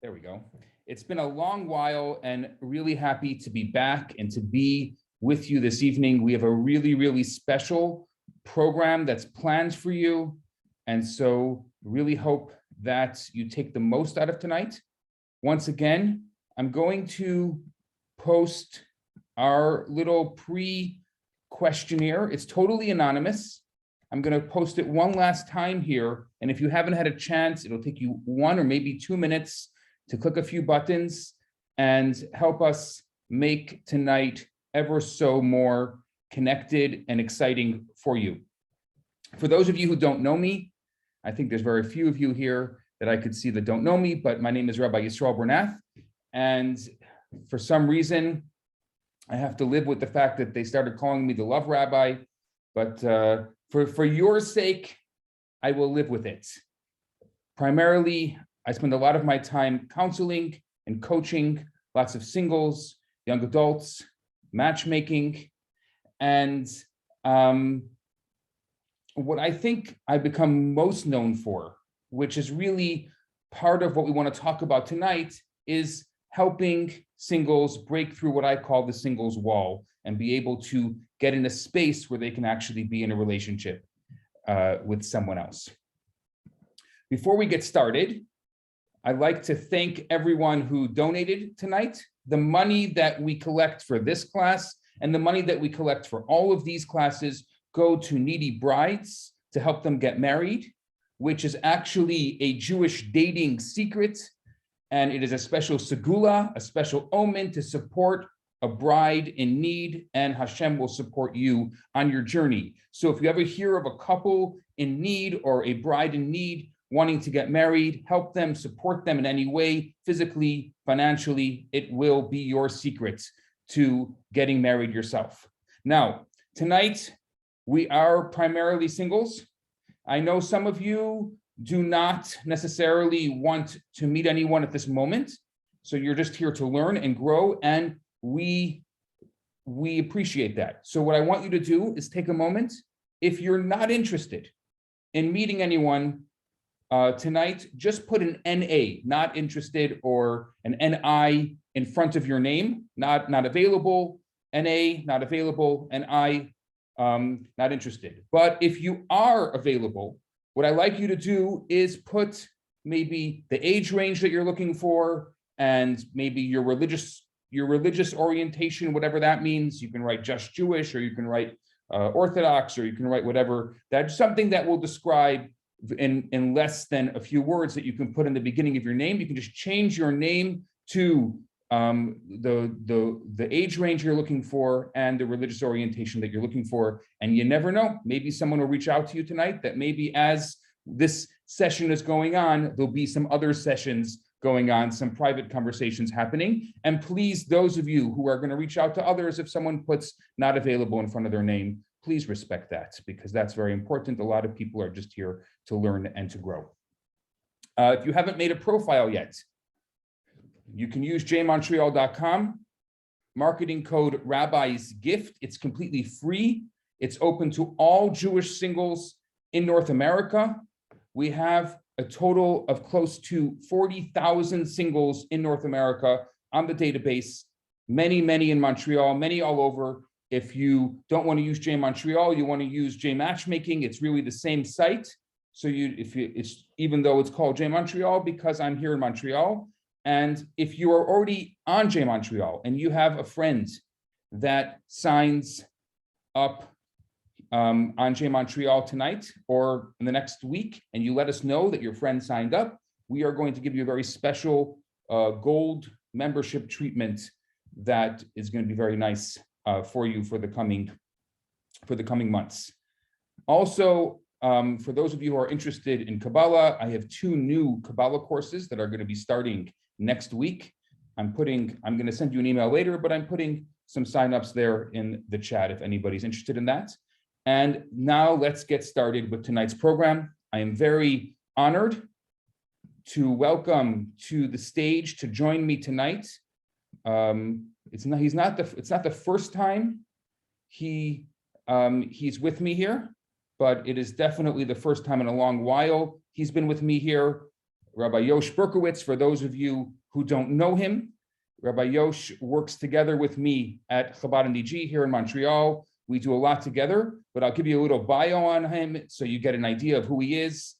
There we go. It's been a long while and really happy to be back and to be with you this evening. We have a really, really special program that's planned for you. And so really hope that you take the most out of tonight. Once again, I'm going to post our little pre-questionnaire. It's totally anonymous. I'm going to post it one last time here. And if you haven't had a chance, it'll take you 1 or maybe 2 minutes to click a few buttons and help us make tonight ever so more connected and exciting for you. For those of you who don't know me, I think there's very few of you here that I could see that don't know me, but my name is Rabbi Yisroel Bernath. And for some reason, I have to live with the fact that they started calling me the Love Rabbi, but for your sake, I will live with it. Primarily, I spend a lot of my time counseling and coaching lots of singles, young adults, matchmaking, and what I think I've become most known for, which is really part of what we want to talk about tonight, is helping singles break through what I call the singles wall and be able to get in a space where they can actually be in a relationship with someone else. Before we get started, I'd like to thank everyone who donated tonight. The money that we collect for this class and the money that we collect for all of these classes go to needy brides to help them get married, which is actually a Jewish dating secret. And it is a special segula, a special omen to support a bride in need, and Hashem will support you on your journey. So if you ever hear of a couple in need or a bride in need wanting to get married, help them, support them in any way, physically, financially, it will be your secret to getting married yourself. Now, tonight, we are primarily singles. I know some of you do not necessarily want to meet anyone at this moment. So you're just here to learn and grow, and we appreciate that. So what I want you to do is take a moment. If you're not interested in meeting anyone tonight, just put an NA, not interested, or an NI in front of your name, not available, NA, not available, NI, not interested. But if you are available, what I like you to do is put maybe the age range that you're looking for and maybe your religious orientation, whatever that means. You can write just Jewish, or you can write Orthodox, or you can write whatever. That's something that will describe in less than a few words that you can put in the beginning of your name. You can just change your name to the age range you're looking for and the religious orientation that you're looking for. And you never know, maybe someone will reach out to you tonight that maybe as this session is going on, there'll be some other sessions going on, some private conversations happening. And please, those of you who are going to reach out to others, if someone puts not available in front of their name, please respect that, because that's very important. A lot of people are just here to learn and to grow. If you haven't made a profile yet, you can use jmontreal.com, marketing code Rabbi's Gift. It's completely free. It's open to all Jewish singles in North America. We have a total of close to 40,000 singles in North America on the database, many in Montreal, many all over. If you don't want to use J Montreal, you want to use J Matchmaking, it's really the same site. So even though it's called J Montreal, because I'm here in Montreal. And if you are already on J Montreal and you have a friend that signs up on J Montreal tonight or in the next week, and you let us know that your friend signed up, we are going to give you a very special gold membership treatment that is going to be very nice for you for the coming months. Also, for those of you who are interested in Kabbalah, I have 2 new Kabbalah courses that are going to be starting next week. I'm going to send you an email later, but I'm putting some signups there in the chat if anybody's interested in that. And now let's get started with tonight's program. I am very honored to welcome to the stage to join me tonight. It's not the first time he's with me here, but it is definitely the first time in a long while he's been with me here. Rabbi Yosh Berkowitz, for those of you who don't know him. Rabbi Yosh works together with me at Chabad NDG here in Montreal. We do a lot together, but I'll give you a little bio on him so you get an idea of who he is.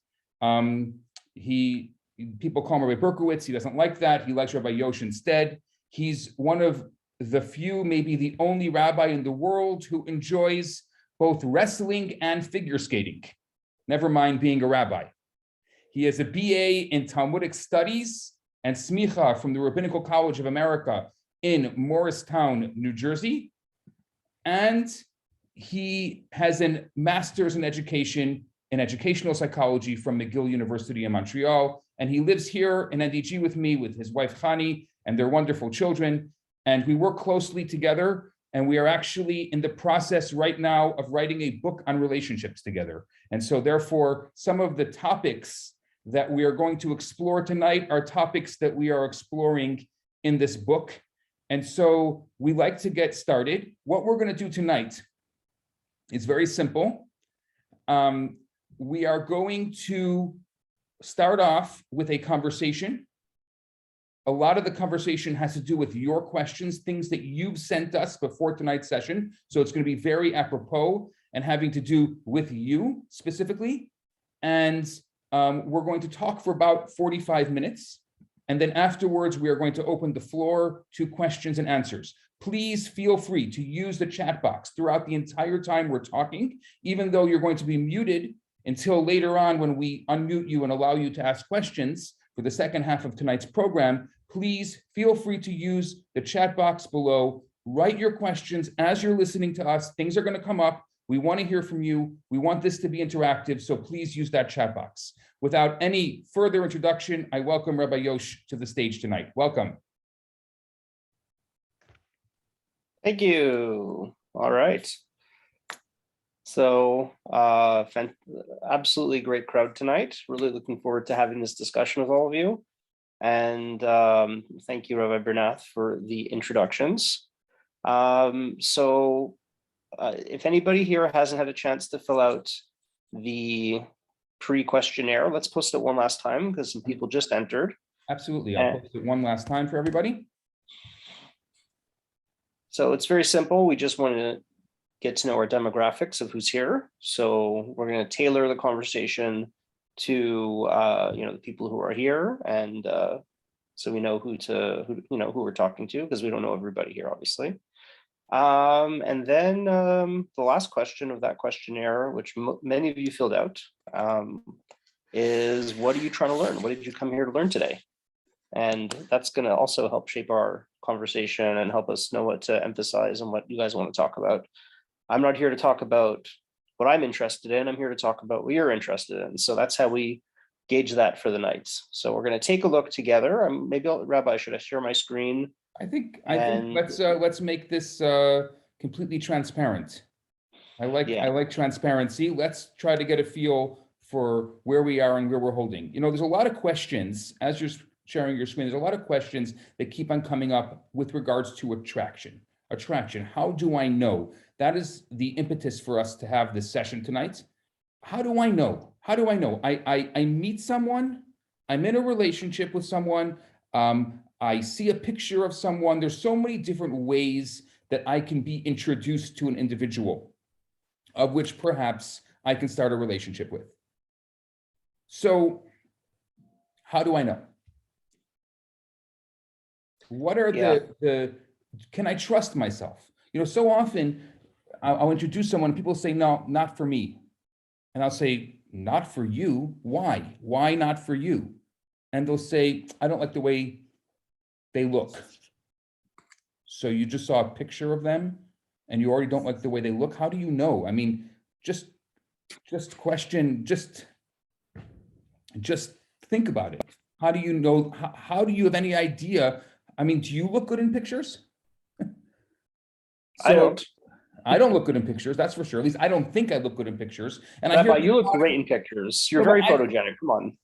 People call him Rabbi Berkowitz. He doesn't like that. He likes Rabbi Yosh instead. He's one of the few, maybe the only rabbi in the world who enjoys both wrestling and figure skating, never mind being a rabbi. He has a BA in Talmudic Studies and Smicha from the Rabbinical College of America in Morristown, New Jersey. And he has a master's in education in educational psychology from McGill University in Montreal. And he lives here in NDG with me, with his wife, Chani, and their wonderful children. And we work closely together. And we are actually in the process right now of writing a book on relationships together. And so therefore, some of the topics that we are going to explore tonight are topics that we are exploring in this book. And so we like to get started. What we're going to do tonight is very simple. We are going to start off with a conversation. A lot of the conversation has to do with your questions, things that you've sent us before tonight's session. So it's going to be very apropos and having to do with you specifically. And we're going to talk for about 45 minutes. And then afterwards, we are going to open the floor to questions and answers. Please feel free to use the chat box throughout the entire time we're talking, even though you're going to be muted until later on when we unmute you and allow you to ask questions for the second half of tonight's program. Please feel free to use the chat box below. Write your questions as you're listening to us. Things are going to come up. We want to hear from you. We want this to be interactive, so please use that chat box. Without any further introduction, I welcome Rabbi Yosh to the stage tonight. Welcome. Thank you. All right. So absolutely great crowd tonight. Really looking forward to having this discussion with all of you. And thank you, Rabbi Bernath, for the introductions. If anybody here hasn't had a chance to fill out the pre-questionnaire, let's post it one last time because some people just entered. Absolutely. I'll post it one last time for everybody. So it's very simple. We just want to get to know our demographics of who's here. So we're going to tailor the conversation to the people who are here, and so we know who we're talking to, because we don't know everybody here, obviously. And then the last question of that questionnaire, which many of you filled out, is what are you trying to learn? What did you come here to learn today? And that's going to also help shape our conversation and help us know what to emphasize and what you guys want to talk about. I'm not here to talk about what I'm interested in. I'm here to talk about what you're interested in. So that's how we gauge that for the night. So we're going to take a look together. Rabbi, should I share my screen? I think let's make this completely transparent. I like transparency. Let's try to get a feel for where we are and where we're holding. There's a lot of questions as you're sharing your screen. There's a lot of questions that keep on coming up with regards to attraction. Attraction. How do I know? That is the impetus for us to have this session tonight. How do I know? How do I know? I meet someone. I'm in a relationship with someone. I see a picture of someone. There's so many different ways that I can be introduced to an individual, of which perhaps I can start a relationship with. So how do I know? What are can I trust myself? So often I'll introduce someone, people say, no, not for me. And I'll say, not for you? Why? Why not for you? And they'll say, I don't like the way they look. So you just saw a picture of them and you already don't like the way they look? How do you know? I mean, just question, just think about it. How do you know? How do you have any idea? I mean, do you look good in pictures? I don't. I don't look good in pictures, that's for sure. At least I don't think I look good in pictures. And Rabbi, you look great in pictures. You're very photogenic. Come on.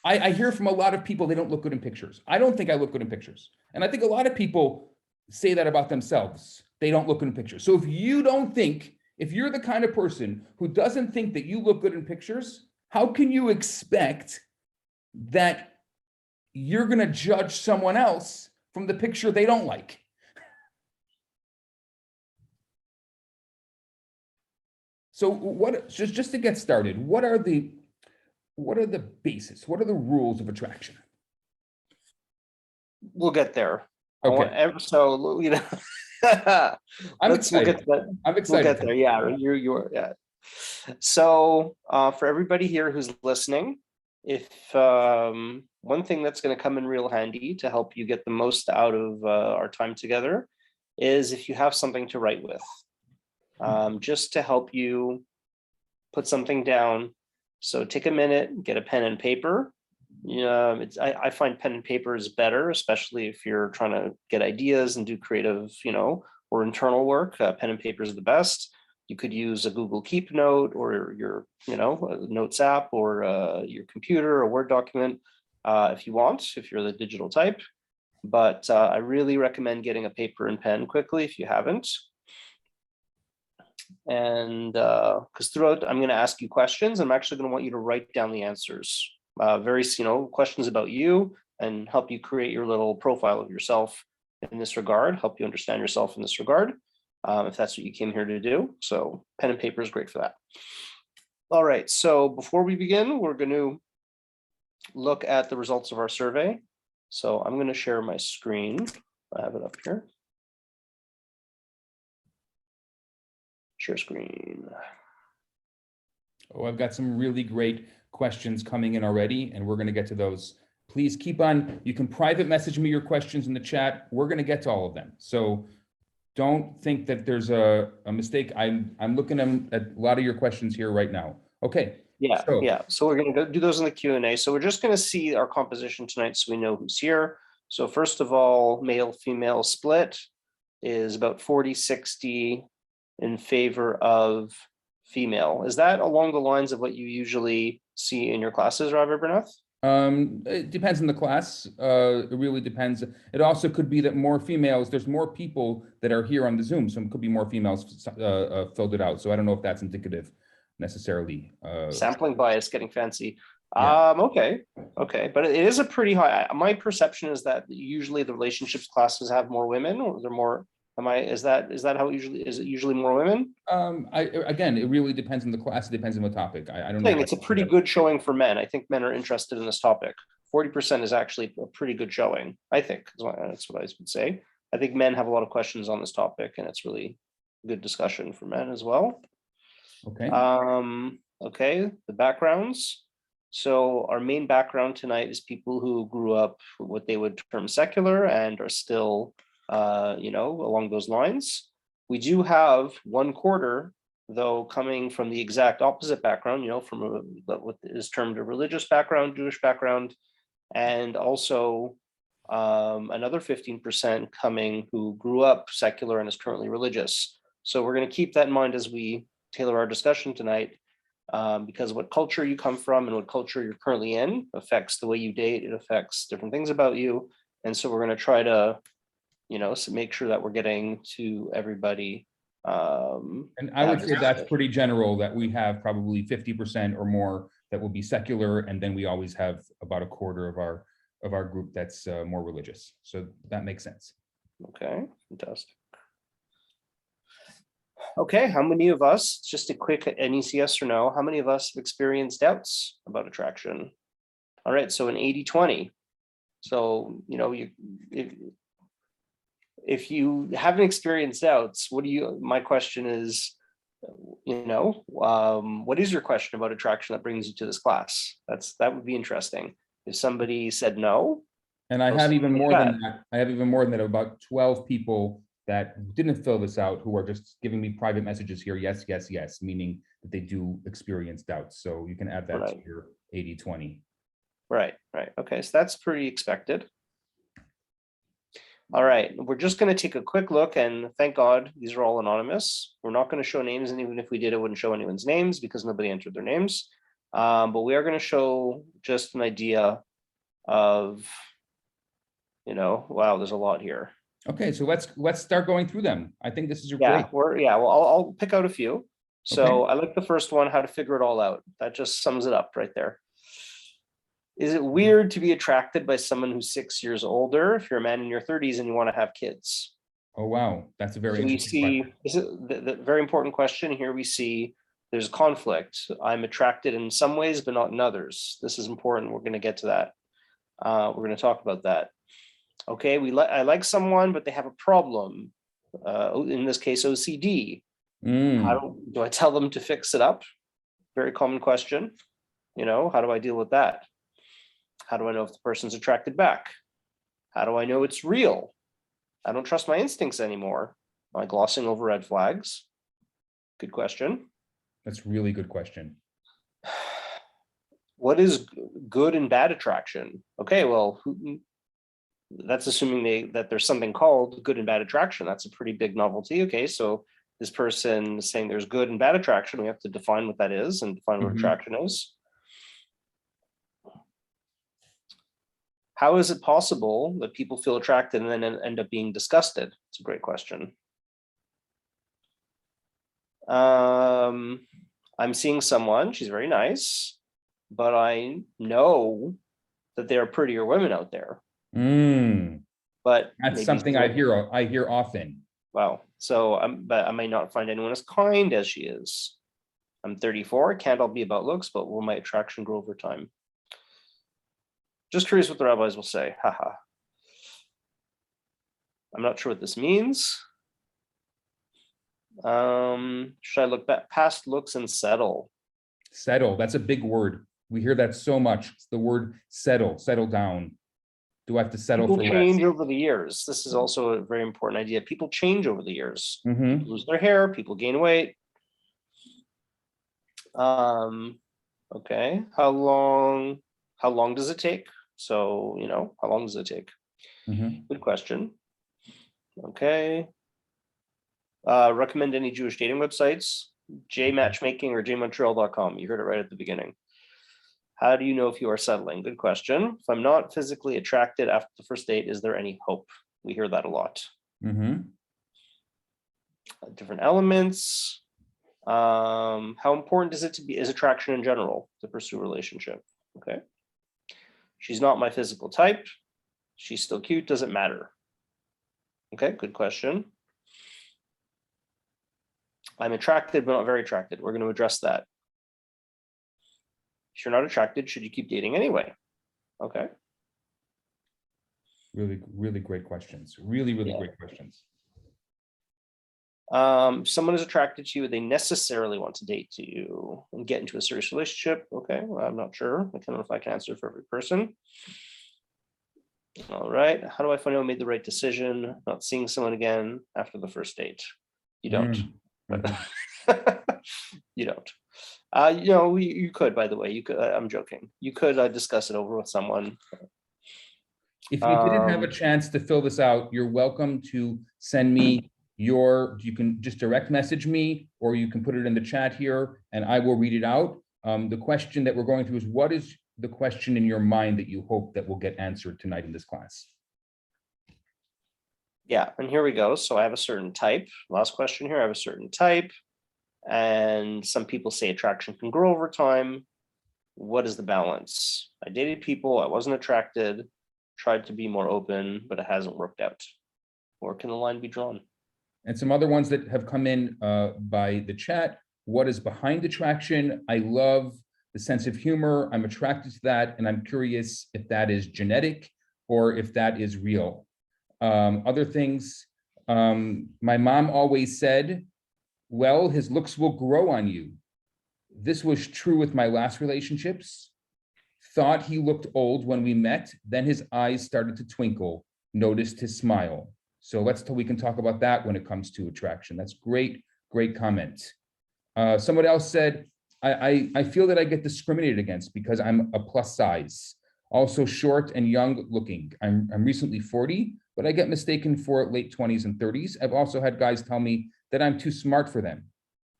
I hear from a lot of people they don't look good in pictures. I don't think I look good in pictures. And I think a lot of people say that about themselves. They don't look good in pictures. So if you're the kind of person who doesn't think that you look good in pictures, how can you expect that you're going to judge someone else from the picture they don't like. So just to get started, what are the basis? What are the rules of attraction? We'll get there. Okay. So, you know, I'm we'll excited. get that. I'm We'll excited. get there. Yeah, you're yeah. So for everybody here who's listening, if one thing that's going to come in real handy to help you get the most out of our time together is if you have something to write with, just to help you put something down. So take a minute, get a pen and paper. Yeah, I find pen and paper is better, especially if you're trying to get ideas and do creative, or internal work. Pen and paper is the best. You could use a Google Keep note or your, Notes app or your computer or Word document if you want, if you're the digital type. But I really recommend getting a paper and pen quickly if you haven't. And because throughout, I'm going to ask you questions. I'm actually going to want you to write down the answers. Questions about you and help you create your little profile of yourself in this regard, help you understand yourself in this regard, if that's what you came here to do. So pen and paper is great for that. All right, so before we begin, we're going to look at the results of our survey. So I'm going to share my screen. I have it up here. Share screen. Oh, I've got some really great questions coming in already, and we're going to get to those. Please keep on. You can private message me your questions in the chat. We're going to get to all of them. So don't think that there's a mistake. I'm looking at a lot of your questions here right now. Okay. Yeah. So we're going to go do those in the Q&A. So we're just going to see our composition tonight so we know who's here. So first of all, male female split is about 40-60 in favor of female. Is that along the lines of what you usually see in your classes, Rabbi Bernath? It depends on the class. It really depends. It also could be that more females, there's more people that are here on the Zoom, so it could be more females filled it out. So I don't know if that's indicative necessarily. Sampling bias getting fancy. Yeah. Okay. But it is a pretty high, my perception is that usually the relationships classes have more women, or they're more, is that how it usually, is it usually more women? Again, it really depends on the class. It depends on the topic. I don't know. It's a pretty good showing for men. I think men are interested in this topic. 40% is actually a pretty good showing, I think. That's what I would say. I think men have a lot of questions on this topic, and it's really good discussion for men as well. Okay. Okay, the backgrounds. So our main background tonight is people who grew up what they would term secular and are still, along those lines. We do have 1/4, though, coming from the exact opposite background, from what is termed a religious background, Jewish background, and also another 15% coming who grew up secular and is currently religious. So we're going to keep that in mind as we tailor our discussion tonight, because what culture you come from and what culture you're currently in affects the way you date. It affects different things about you. And so we're going to try to, make sure that we're getting to everybody. And I would say that's pretty general, that we have probably 50% or more that will be secular, and then we always have about 1/4 of our group that's more religious. So that makes sense. Okay, fantastic. Okay, how many of us, just a quick NEC yes or no, how many of us have experienced doubts about attraction? All right, so an 80-20. So, if you haven't experienced doubts, my question is, what is your question about attraction that brings you to this class? That would be interesting. If somebody said no. And I have even more than that. I have even more than that, about 12 people that didn't fill this out, who are just giving me private messages here, yes, yes, yes, meaning that they do experience doubts. So you can add that to your 80-20. Right. Okay, so that's pretty expected. All right, we're just going to take a quick look, and thank God these are all anonymous. We're not going to show names, and even if we did, it wouldn't show anyone's names because nobody entered their names. But we are going to show just an idea of, wow, there's a lot here. Okay, so let's start going through them. I think this is great. Well, I'll pick out a few. So I like the first one, how to figure it all out. That just sums it up right there. Is it weird to be attracted by someone who's 6 years older if you're a man in your 30s and you want to have kids? Oh, wow. That's a very So we interesting see, question. this is the very important question. Here we see there's conflict. I'm attracted in some ways, but not in others. This is important. We're going to get to that. We're going to talk about that. Okay, I like someone, but they have a problem. In this case, OCD. How do I tell them to fix it up? Very common question. How do I deal with that? How do I know if the person's attracted back? How do I know it's real? I don't trust my instincts anymore. Am I glossing over red flags? Good question. That's a really good question. What is good and bad attraction? Okay, well, that's assuming that there's something called good and bad attraction. That's a pretty big novelty. Okay, so this person is saying there's good and bad attraction. We have to define what that is and define what attraction is. How is it possible that people feel attracted and then end up being disgusted? It's a great question. I'm seeing someone, she's very nice, but I know that there are prettier women out there. But that's something I hear often. Wow. So but I might not find anyone as kind as she is. I'm 34, it can't all be about looks, but will my attraction grow over time? Just curious what the rabbis will say. Haha. I'm not sure what this means. Should I look back past looks and settle? Settle. That's a big word. We hear that so much. It's the word settle down. Do I have to settle for less? People change over the years. This is also a very important idea. People change over the years. People lose their hair, people gain weight. Okay. How long does it take? So, how long does it take? Good question. Okay. Recommend any Jewish dating websites? JMatchmaking or jmontreal.com. You heard it right at the beginning. How do you know if you are settling? Good question. If I'm not physically attracted after the first date, is there any hope? We hear that a lot. Different elements. How important is attraction in general to pursue a relationship? Okay. She's not my physical type. She's still cute. Does it matter? Okay, good question. I'm attracted, but not very attracted. We're going to address that. If you're not attracted, should you keep dating anyway? Okay. Really, really great questions. Really, really great questions. Someone is attracted to you, they necessarily want to date you and get into a serious relationship. Okay, well, I'm not sure. I don't know if I can answer for every person. All right. How do I find out I made the right decision? Not seeing someone again after the first date. You don't. You don't. You could, by the way, you could, I'm joking. You could discuss it over with someone. If you didn't have a chance to fill this out, you're welcome to send me you can just direct message me, or you can put it in the chat here and I will read it out. The question that we're going through is, what is the question in your mind that you hope that will get answered tonight in this class? Yeah, and here we go. So I have a certain type. Last question here, I have a certain type. And some people say attraction can grow over time. What is the balance? I dated people, I wasn't attracted, tried to be more open, but it hasn't worked out. Where can the line be drawn? And some other ones that have come in by the chat. What is behind attraction? I love the sense of humor. I'm attracted to that. And I'm curious if that is genetic or if that is real. Other things, my mom always said, well, his looks will grow on you. This was true with my last relationships. Thought he looked old when we met. Then his eyes started to twinkle. Noticed his smile. So we can talk about that when it comes to attraction. That's great, great comment. Someone else said, I feel that I get discriminated against because I'm a plus size. Also short and young looking. I'm recently 40, but I get mistaken for late 20s and 30s. I've also had guys tell me that I'm too smart for them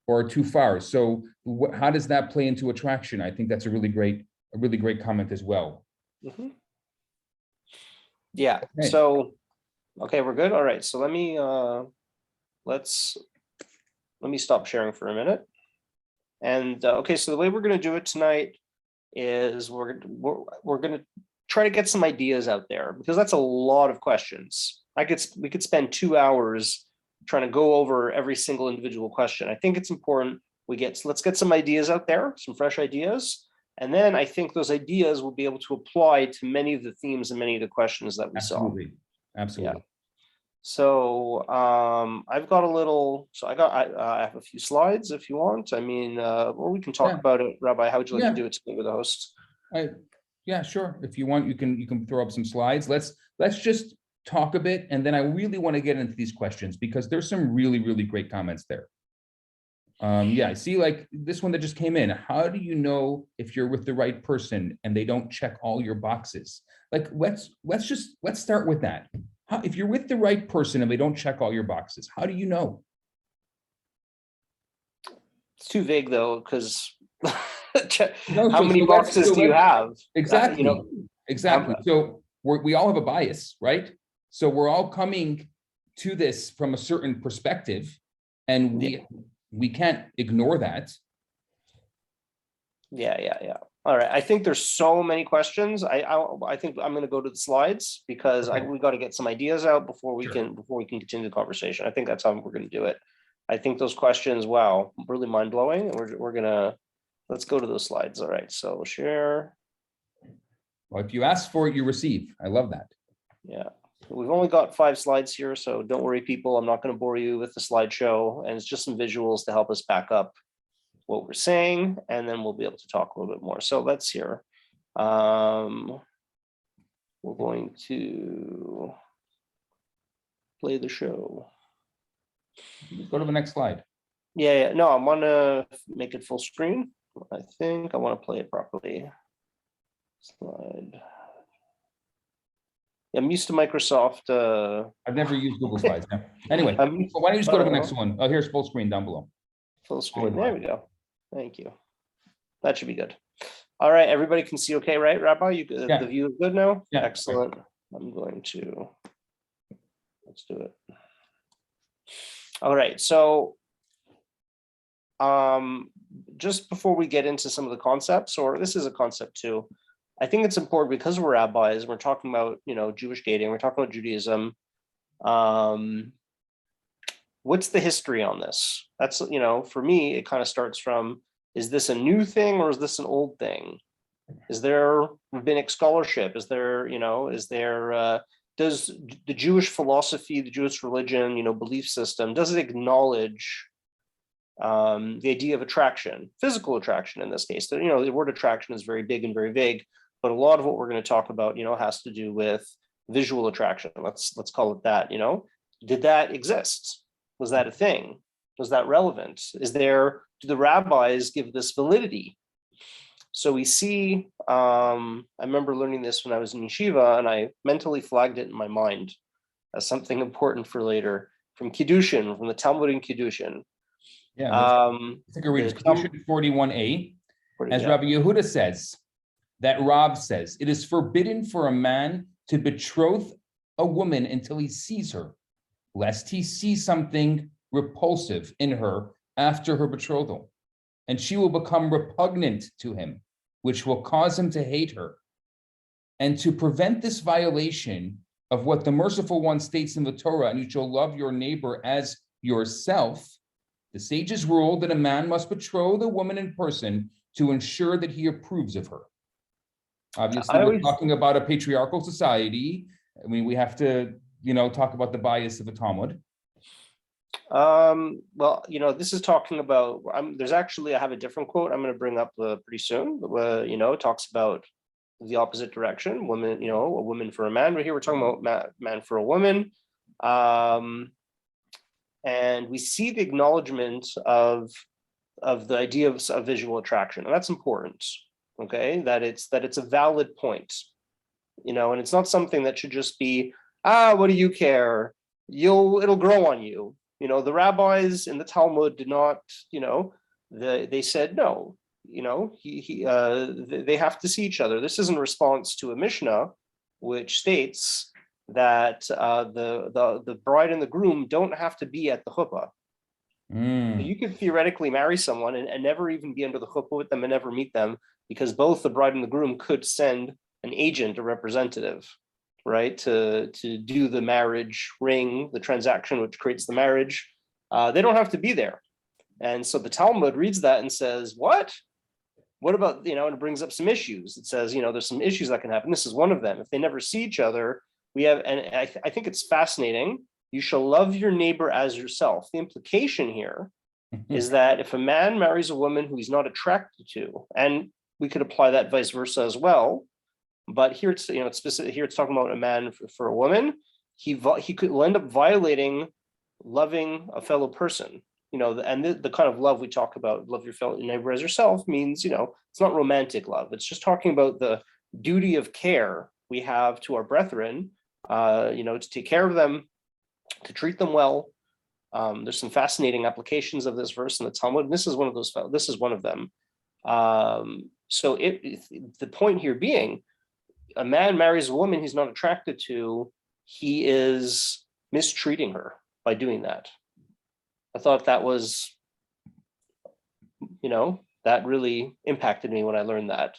or too far. So how does that play into attraction? I think that's a really great comment as well. Yeah. Okay. So, okay, we're good. All right. So let me stop sharing for a minute. And okay, so the way we're going to do it tonight, is we're going to try to get some ideas out there, because that's a lot of questions. We could spend 2 hours trying to go over every single individual question. I think it's important let's get some ideas out there, some fresh ideas. And then I think those ideas will be able to apply to many of the themes and many of the questions that we saw. Absolutely. Yeah. So I've got I have a few slides if you want. I mean, or we can talk about it. Rabbi, how would you like to do it together with the host? Yeah, sure. If you want, you can throw up some slides. Let's just talk a bit, and then I really want to get into these questions because there's some really, really great comments there. I see like this one that just came in. How do you know if you're with the right person and they don't check all your boxes? Like, let's start with that. If you're with the right person and they don't check all your boxes, how do you know? It's too vague though, because how many boxes do you have? Exactly. Exactly. So we all have a bias, right? So we're all coming to this from a certain perspective, and we can't ignore that. Yeah. All right. I think there's so many questions. I think I'm going to go to the slides because we got to get some ideas out before we can continue the conversation. I think that's how we're going to do it. I think those questions, wow, really mind blowing. Let's go to those slides. All right. So we'll share. Well, if you ask for it, you receive. I love that. Yeah. We've only got 5 slides here, so don't worry, people. I'm not going to bore you with the slideshow, and it's just some visuals to help us back up what we're saying, and then we'll be able to talk a little bit more. So let's hear. We're going to play the show. Go to the next slide. Yeah. No, I want to make it full screen. I think I want to play it properly. Slide. I'm used to Microsoft. I've never used Google Slides. No. Anyway, why don't you just go to the next one? Oh, here's full screen down below. Full screen. There we go. Thank you. That should be good. All right, everybody can see okay, right, Rabbi? The view is good now? Yeah. Excellent. I'm going to, let's do it. All right, so just before we get into some of the concepts, or this is a concept too, I think it's important because we're rabbis, we're talking about, Jewish dating, we're talking about Judaism. What's the history on this? That's, for me, it kind of starts from, is this a new thing or is this an old thing? Is there rabbinic scholarship? Is there, does the Jewish philosophy, the Jewish religion, belief system, does it acknowledge the idea of attraction, physical attraction in this case? The word attraction is very big and very vague, but a lot of what we're going to talk about, has to do with visual attraction. Let's call it that. Did that exist? Was that a thing? Was that relevant? Do the rabbis give this validity? So we see, I remember learning this when I was in yeshiva, and I mentally flagged it in my mind as something important for later, from Kiddushin, from the Talmud in Kiddushin. Yeah, I think I read it. Kiddushin 41a, as Rabbi Yehuda says, that Rav says, it is forbidden for a man to betroth a woman until he sees her, lest he see something repulsive in her after her betrothal, and she will become repugnant to him, which will cause him to hate her. And to prevent this violation of what the Merciful One states in the Torah, and you shall love your neighbor as yourself, the sages rule that a man must betroth a woman in person to ensure that he approves of her. Obviously, we're talking about a patriarchal society. I mean, we have to, talk about the bias of the Talmud. Well, this is talking about, I have a different quote I'm going to bring up pretty soon. It talks about the opposite direction, women, a woman for a man. But here we're talking about man for a woman. And we see the acknowledgement of the idea of visual attraction, and that's important. Okay, that it's a valid point, and it's not something that should just be, what do you care? It'll grow on you. The rabbis in the Talmud did not, they said no. They have to see each other. This is in response to a Mishnah, which states that the bride and the groom don't have to be at the chuppah. So you could theoretically marry someone and never even be under the chuppah with them and never meet them, because both the bride and the groom could send an agent, a representative, right, to do the marriage ring, the transaction which creates the marriage. They don't have to be there. And so the Talmud reads that and says, what? What about, and it brings up some issues. It says, there's some issues that can happen. This is one of them. If they never see each other, we have, and I think it's fascinating. You shall love your neighbor as yourself. The implication here is that if a man marries a woman who he's not attracted to, and we could apply that vice versa as well, but here it's, it's specific, here it's talking about a man for a woman, he could end up violating loving a fellow person. And the kind of love we talk about, love your fellow neighbor as yourself, means, it's not romantic love. It's just talking about the duty of care we have to our brethren, to take care of them, to treat them well. There's some fascinating applications of this verse in the Talmud. And this is one of those. This is one of them. So the point here being, a man marries a woman he's not attracted to, he is mistreating her by doing that. I thought that was, that really impacted me when I learned that.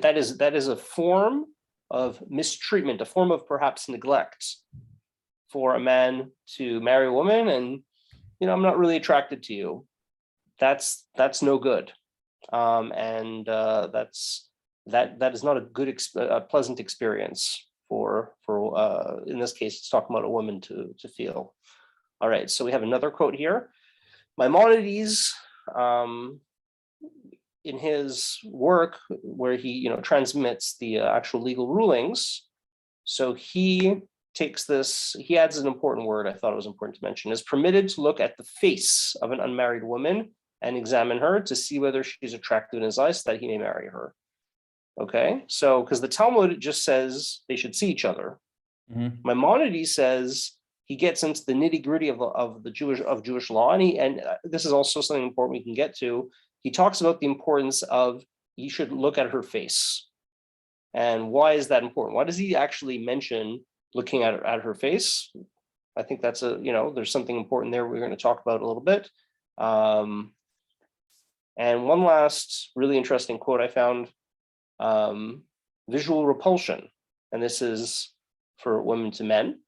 That is a form of mistreatment, a form of perhaps neglect for a man to marry a woman and, I'm not really attracted to you. That's no good. That is not a good, a pleasant experience for in this case, it's talking about a woman to feel. All right, so we have another quote here. Maimonides, in his work where he, transmits the actual legal rulings, so he takes this, he adds an important word I thought it was important to mention, is permitted to look at the face of an unmarried woman and examine her to see whether she's attractive in his eyes so that he may marry her. Okay, so because the Talmud just says they should see each other. Maimonides says he gets into the nitty-gritty of Jewish law, and this is also something important we can get to. He talks about the importance of you should look at her face. And why is that important? Why does he actually mention looking at her face? I think that's there's something important there we're going to talk about a little bit. And one last really interesting quote I found, visual repulsion, and this is for women to men.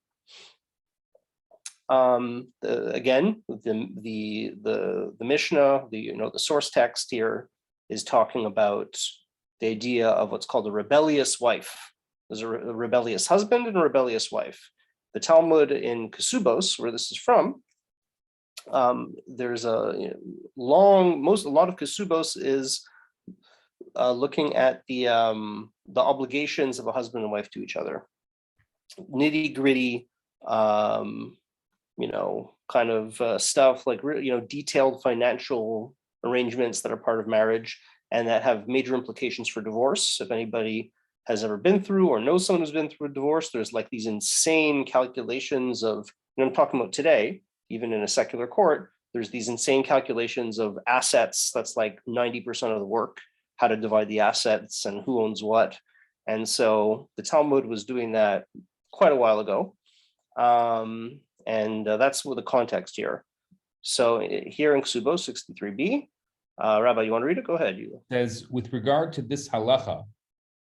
Again, the Mishnah, the source text here is talking about the idea of what's called a rebellious wife. There's a rebellious husband and a rebellious wife. The Talmud in Kesubos, where this is from, there's a lot of Kesubos is looking at the obligations of a husband and wife to each other, nitty gritty, kind of stuff like detailed financial arrangements that are part of marriage and that have major implications for divorce. If anybody has ever been through or knows someone who's been through a divorce, there's like these insane calculations of, I'm talking about today, even in a secular court, there's these insane calculations of assets. That's like 90% of the work, how to divide the assets and who owns what. And so the Talmud was doing that quite a while ago. And that's what the context here. So here in Ksubo 63b, Rabbi, you want to read it? Go ahead. You says, with regard to this halacha,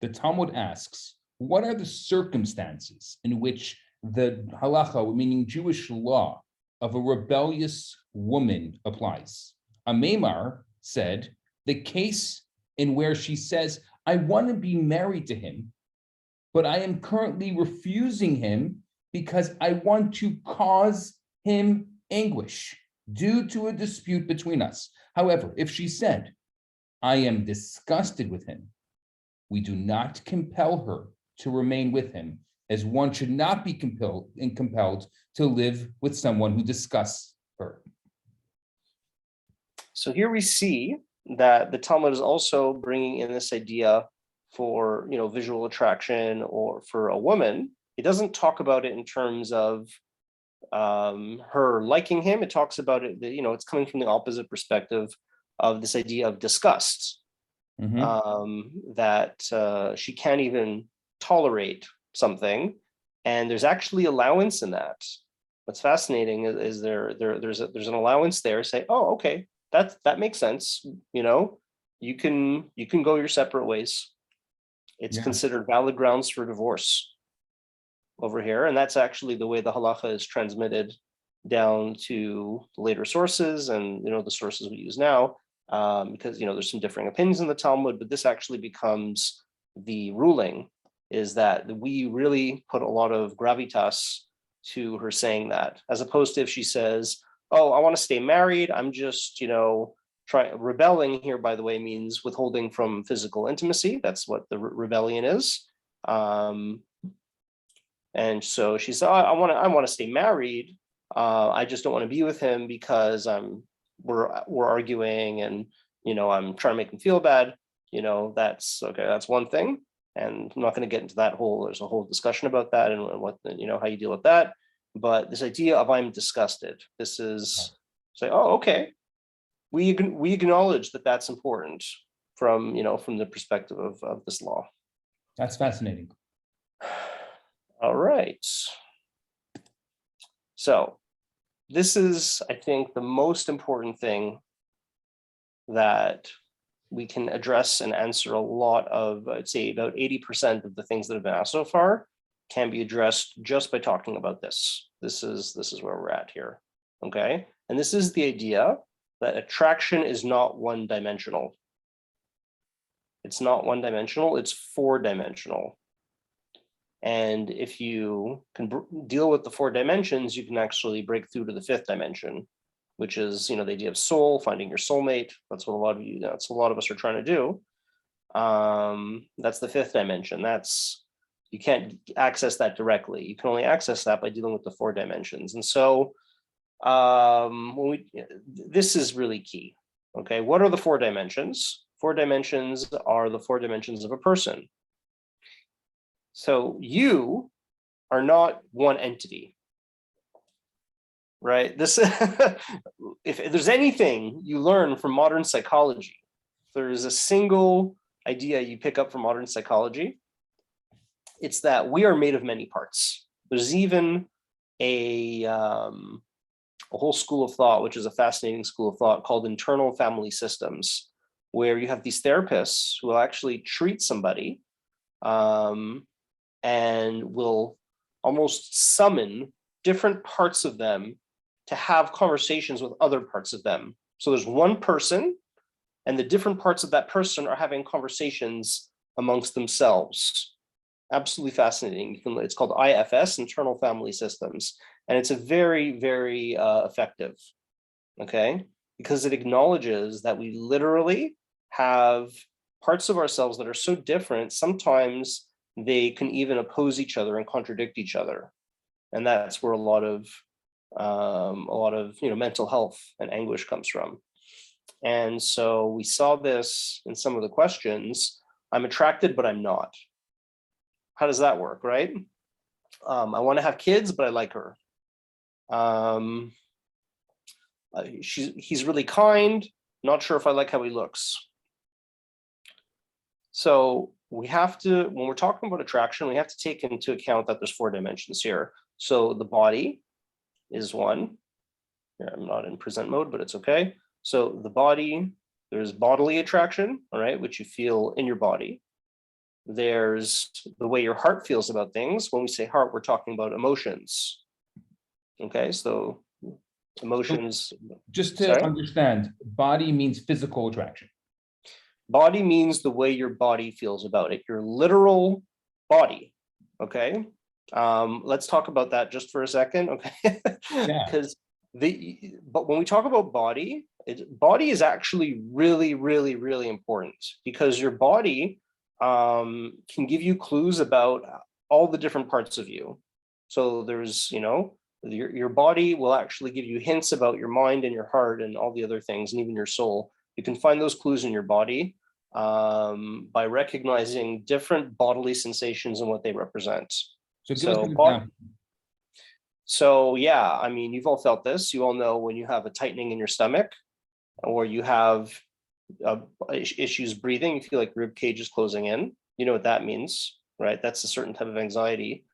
the Talmud asks, what are the circumstances in which the halacha, meaning Jewish law, of a rebellious woman applies? A Maimar said, the case in where she says, I want to be married to him, but I am currently refusing him because I want to cause him anguish due to a dispute between us. However, if she said, I am disgusted with him, we do not compel her to remain with him, as one should not be compelled to live with someone who disgusts her. So here we see that the Talmud is also bringing in this idea for visual attraction or for a woman. It doesn't talk about it in terms of her liking him. It talks about it, it's coming from the opposite perspective of this idea of disgust, that she can't even tolerate something, and there's actually allowance in that. What's fascinating is there's an allowance there. Say, oh, okay, that makes sense. you can go your separate ways. It's Yeah. considered valid grounds for divorce over here. And that's actually the way the halacha is transmitted down to later sources and, the sources we use now, because, there's some differing opinions in the Talmud, but this actually becomes the ruling, is that we really put a lot of gravitas to her saying that, as opposed to if she says, oh, I want to stay married, I'm just, rebelling here, by the way, means withholding from physical intimacy. That's what the rebellion is. And so she said, I want to stay married. I just don't want to be with him because we're arguing and, I'm trying to make him feel bad. That's okay. That's one thing. And I'm not going to get into there's a whole discussion about that and what, how you deal with that. But this idea of I'm disgusted, this is say, oh, okay. We acknowledge that that's important from the perspective of this law. That's fascinating. All right. So this is, I think, the most important thing that we can address and answer a lot of, I'd say about 80% of the things that have been asked so far can be addressed just by talking about this. This is where we're at here, okay? And this is the idea that attraction is not one-dimensional. It's not one-dimensional, it's four-dimensional. And if you can deal with the four dimensions, you can actually break through to the fifth dimension, which is, the idea of soul, finding your soulmate. That's what a lot of us are trying to do. That's the fifth dimension. You can't access that directly. You can only access that by dealing with the four dimensions. And so this is really key. Okay, what are the four dimensions? Four dimensions are the four dimensions of a person. So you are not one entity, right? This, if there's anything you learn from modern psychology, there's a single idea you pick up from modern psychology, it's that we are made of many parts. There's even a whole school of thought, which is a fascinating school of thought called internal family systems, where you have these therapists who will actually treat somebody and will almost summon different parts of them to have conversations with other parts of them. So there's one person, and the different parts of that person are having conversations amongst themselves. Absolutely fascinating. It's called IFS, Internal Family Systems, and it's a very, very effective, okay? Because it acknowledges that we literally have parts of ourselves that are so different, sometimes they can even oppose each other and contradict each other. And that's where a lot of mental health and anguish comes from. And so we saw this in some of the questions. I'm attracted, but I'm not. How does that work, right? I want to have kids, but I like her. He's really kind, not sure if I like how he looks. So we have to, when we're talking about attraction, we have to take into account that there's four dimensions here. So the body is one. Here, I'm not in present mode, but it's okay. So the body, there's bodily attraction, all right, which you feel in your body. There's the way your heart feels about things. When we say heart, we're talking about emotions. Okay, so emotions. Just to understand, body means physical attraction. Body means the way your body feels about it, your literal body. Okay, let's talk about that just for a second. Okay, because but when we talk about body, body is actually really, really, really important, because your body can give you clues about all the different parts of you. So there's, your body will actually give you hints about your mind and your heart and all the other things, and even your soul. You can find those clues in your body by recognizing different bodily sensations and what they represent. So give us an example. So yeah, I mean, you've all felt this. You all know when you have a tightening in your stomach, or you have issues breathing, you feel like rib cage is closing in. You know what that means, right? That's a certain type of anxiety.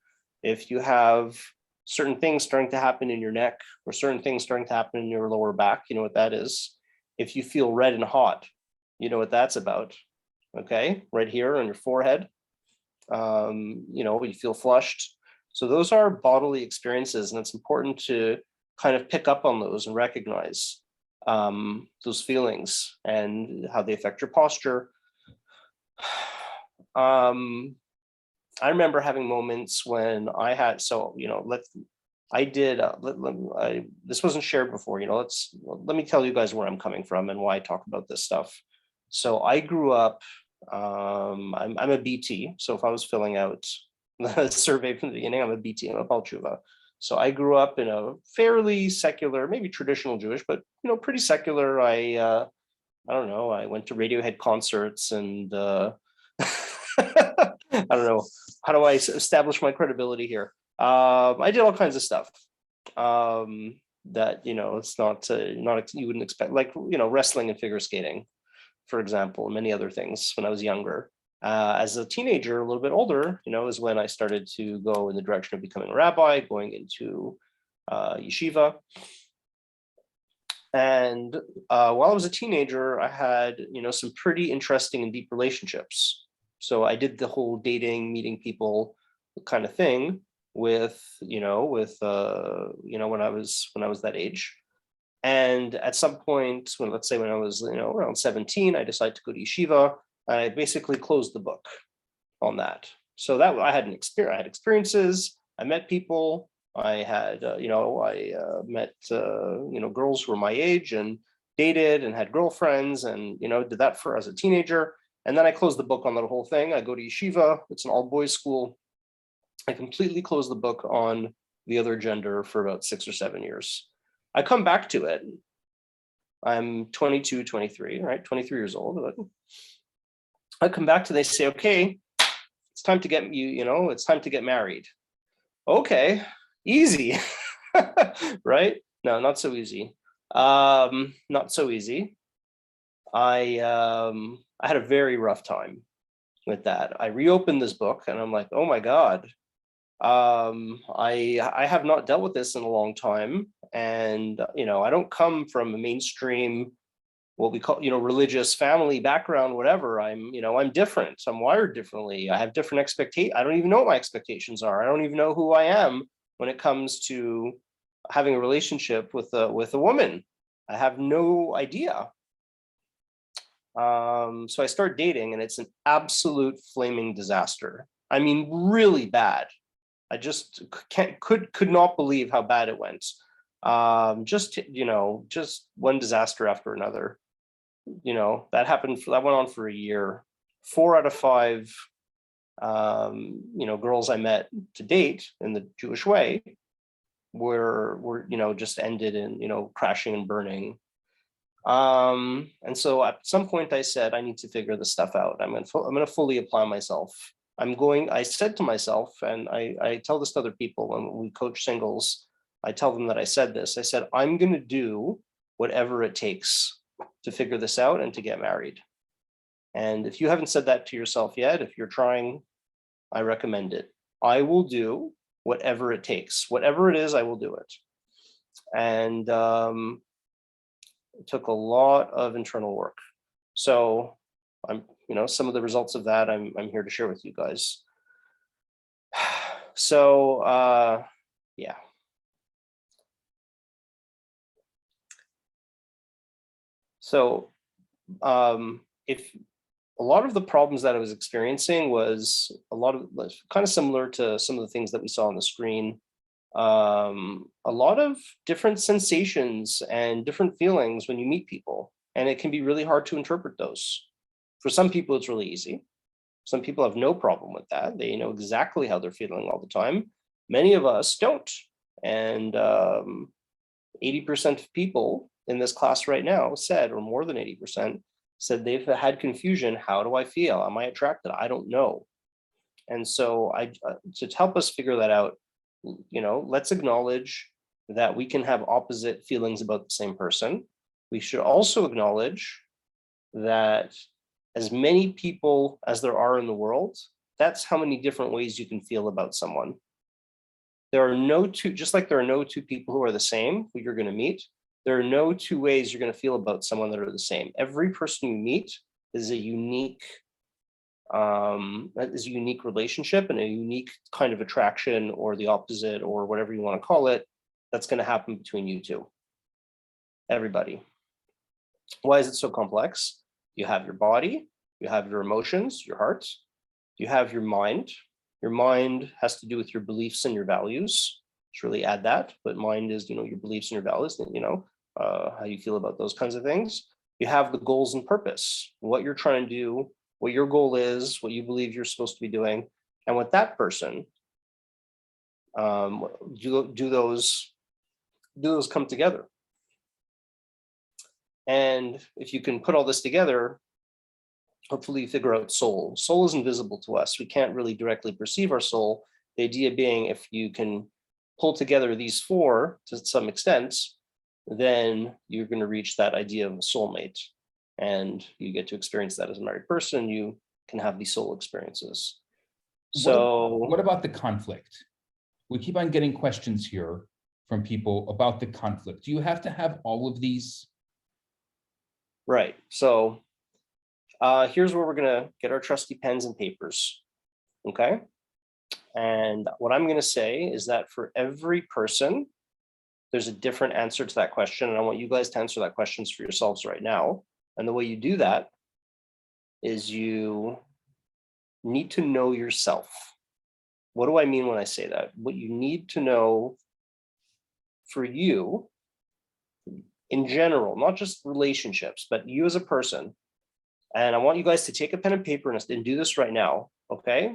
If you have certain things starting to happen in your neck, or certain things starting to happen in your lower back, you know what that is. If you feel red and hot, You know what that's about. Okay, right here on your forehead. You feel flushed. So those are bodily experiences, and it's important to kind of pick up on those and recognize those feelings and how they affect your posture. I remember having moments when I had, this wasn't shared before, let me tell you guys where I'm coming from and why I talk about this stuff. So I grew up, I'm a BT. So if I was filling out the survey from the beginning, I'm a BT, I'm a Balchuva. So I grew up in a fairly secular, maybe traditional Jewish, but pretty secular. I don't know, I went to Radiohead concerts and I don't know, how do I establish my credibility here? I did all kinds of stuff that, it's not you wouldn't expect, like, wrestling and figure skating, for example, and many other things when I was younger. As a teenager, a little bit older, is when I started to go in the direction of becoming a rabbi, going into yeshiva. And while I was a teenager, I had, some pretty interesting and deep relationships. So I did the whole dating, meeting people kind of thing when I was that age. And at some point, when I was, around 17, I decided to go to yeshiva. I basically closed the book on that. So that I had experiences. I met people. I had, met, girls who were my age and dated and had girlfriends and, did that as a teenager. And then I closed the book on that whole thing. I go to yeshiva. It's an all boys school. I completely closed the book on the other gender for about 6 or 7 years. I come back to it. I'm 22, 23, right? 23 years old. I come back to, they say, okay, it's time to get it's time to get married. Okay, easy, right? No, not so easy. Not so easy. I had a very rough time with that. I reopened this book and I'm like, oh my God, I have not dealt with this in a long time. And, I don't come from a mainstream, what we call, religious family background, whatever. I'm different. I'm wired differently. I have different expectations. I don't even know what my expectations are. I don't even know who I am when it comes to having a relationship with a woman. I have no idea. So I start dating and it's an absolute flaming disaster. I mean, really bad. I just could not believe how bad it went. Just one disaster after another. That went on for a year. 4 out of 5, girls I met to date in the Jewish way were just ended in, crashing and burning. And so at some point I said, I need to figure this stuff out. I'm going to fully apply myself. I said to myself, and I tell this to other people when we coach singles, I tell them that I said this. I said, I'm going to do whatever it takes to figure this out and to get married. And if you haven't said that to yourself yet, if you're trying, I recommend it. I will do whatever it takes. Whatever it is, I will do it. And it took a lot of internal work. So some of the results of that I'm here to share with you guys. So yeah. So if a lot of the problems that I was experiencing was kind of similar to some of the things that we saw on the screen. A lot of different sensations and different feelings when you meet people, and it can be really hard to interpret those. For some people, it's really easy. Some people have no problem with that. They know exactly how they're feeling all the time. Many of us don't. And 80% of people in this class right now said, or more than 80%, said they've had confusion. How do I feel? Am I attracted? I don't know. And so to help us figure that out, let's acknowledge that we can have opposite feelings about the same person. We should also acknowledge that as many people as there are in the world, that's how many different ways you can feel about someone. There are no two, just like there are no two people who are the same who you're going to meet, There are no two ways you're going to feel about someone that are the same. Every person you meet is a unique relationship and a unique kind of attraction, or the opposite, or whatever you want to call it, that's going to happen between you two. Everybody. Why is it so complex? You have your body, you have your emotions, your heart, you have your mind. Your mind has to do with your beliefs and your values. Just really add that, but mind is, your beliefs and your values, how you feel about those kinds of things. You have the goals and purpose, what you're trying to do, what your goal is, what you believe you're supposed to be doing, and what that person, do those come together. And if you can put all this together, hopefully you figure out soul. Soul is invisible to us. We can't really directly perceive our soul. The idea being, if you can pull together these four to some extent, then you're going to reach that idea of a soulmate. And you get to experience that as a married person. You can have these soul experiences. So what about the conflict? We keep on getting questions here from people about the conflict. Do you have to have all of these? Right. So here's where we're going to get our trusty pens and papers. Okay. And what I'm going to say is that for every person, there's a different answer to that question. And I want you guys to answer that question for yourselves right now. And the way you do that is you need to know yourself. What do I mean when I say that? What you need to know for you in general, not just relationships, but you as a person. And I want you guys to take a pen and paper and do this right now. Okay.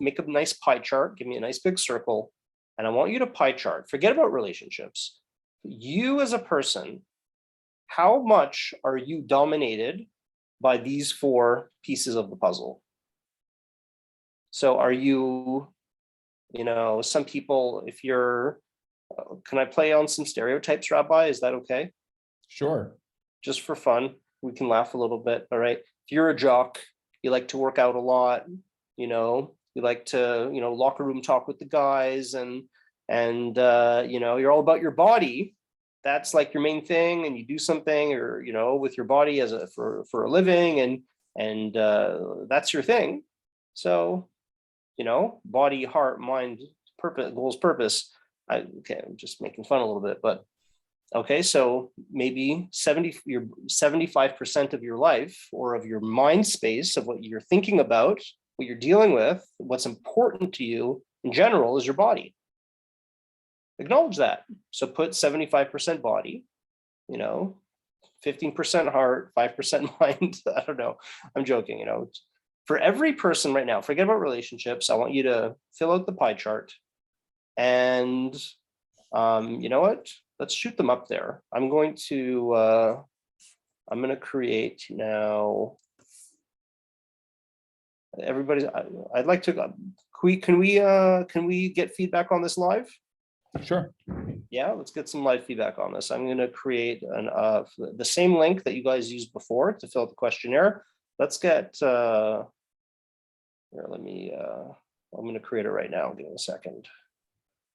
Make a nice pie chart. Give me a nice big circle. And I want you to pie chart. Forget about relationships. You as a person, how much are you dominated by these four pieces of the puzzle? So are you, some people, if you're, can I play on some stereotypes, Rabbi? Is that okay? Sure. Just for fun. We can laugh a little bit. All right. If you're a jock, you like to work out a lot, you like to, locker room talk with the guys, and you're all about your body. That's like your main thing, and you do something, or, with your body for a living, and that's your thing. So, body, heart, mind, purpose, goals, purpose. I'm just making fun a little bit, but okay, so maybe 75% of your life, or of your mind space, of what you're thinking about, what you're dealing with, what's important to you in general, is your body. Acknowledge that. So put 75% body, 15% heart, 5% mind. I don't know. I'm joking, For every person right now, forget about relationships. I want you to fill out the pie chart. And you know what? Let's shoot them up there. I'm going to create now. Everybody's. I'd like to. Can we get feedback on this live? Sure. Yeah, let's get some live feedback on this. I'm going to create the same link that you guys used before to fill out the questionnaire. Let's get. Here, let me. I'm going to create it right now. Give me a second.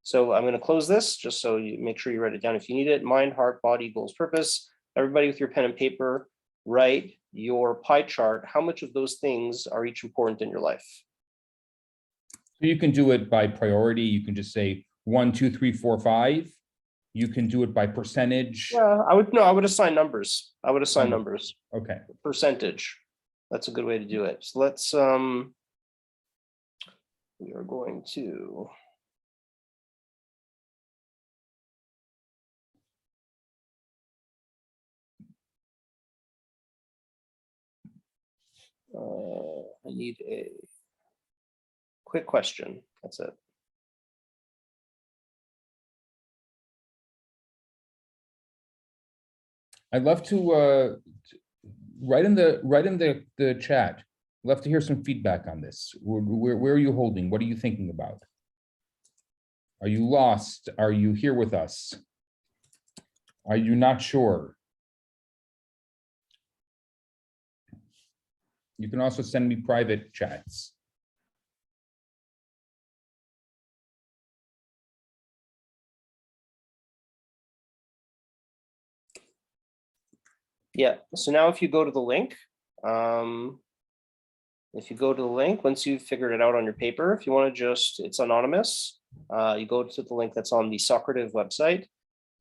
So I'm going to close this just so you make sure you write it down if you need it. Mind, heart, body, goals, purpose. Everybody with your pen and paper, write your pie chart. How much of those things are each important in your life? So you can do it by priority. You can just say 1, 2, 3, 4, 5. You can do it by percentage. Yeah, I would assign numbers. Numbers. Okay. Percentage. That's a good way to do it. So let's we are going to I need a quick question. That's it. I'd love to write in the chat. I'd love to hear some feedback on this. Where are you holding? What are you thinking about? Are you lost? Are you here with us? Are you not sure? You can also send me private chats. Yeah, so now if you go to the link, once you've figured it out on your paper, if you want to just, it's anonymous, you go to the link that's on the Socrative website.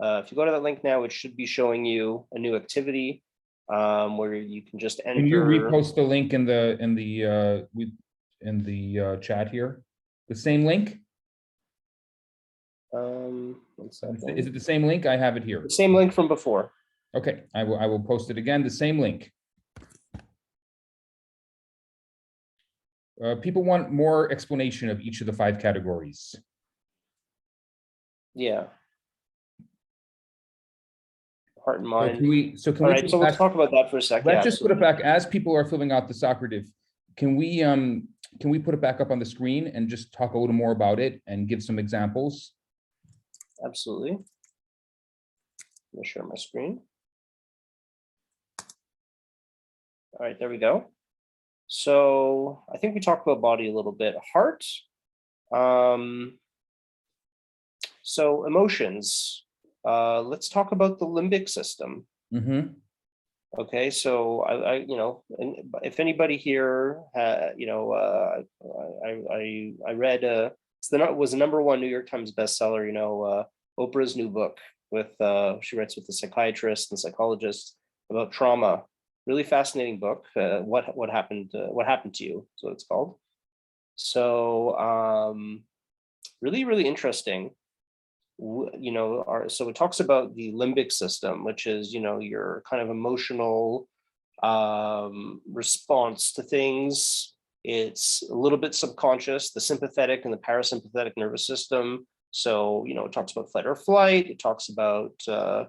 If you go to that link now, it should be showing you a new activity where you can just enter. Can you repost the link in the chat here? The same link? One second. Is it the same link? I have it here. The same link from before. Okay, I will post it again, the same link. People want more explanation of each of the 5 categories. Yeah. Heart and mind. So can All we right, so let's talk about that for a second. Let's just put it back as people are filling out the Socrative. Can we put it back up on the screen and just talk a little more about it and give some examples? Absolutely. Let me share my screen. All right, there we go. So I think we talked about body a little bit. Heart. So emotions. Let's talk about the limbic system. Mm-hmm. Okay, so I if anybody here, I read it was a #1 New York Times bestseller. Oprah's new book with she writes with a psychiatrist and psychologist about trauma. Really fascinating book. What happened to you? So it's called. So really interesting. So it talks about the limbic system, which is your kind of emotional response to things. It's a little bit subconscious, the sympathetic and the parasympathetic nervous system. So it talks about fight or flight. It talks about a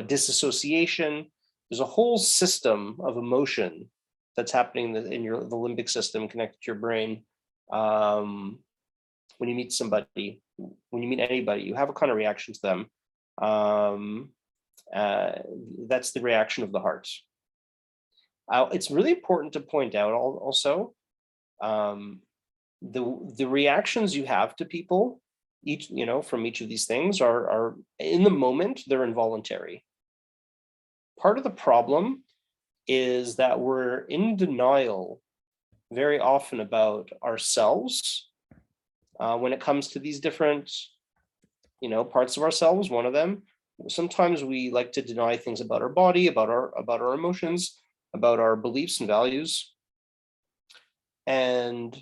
disassociation. There's a whole system of emotion that's happening in the limbic system connected to your brain. When you meet somebody, when you meet anybody, you have a kind of reaction to them. That's the reaction of the heart. It's really important to point out also the reactions you have to people, from each of these things are in the moment, they're involuntary. Part of the problem is that we're in denial very often about ourselves when it comes to these different, parts of ourselves. One of them, sometimes we like to deny things about our body, about our emotions, about our beliefs and values. And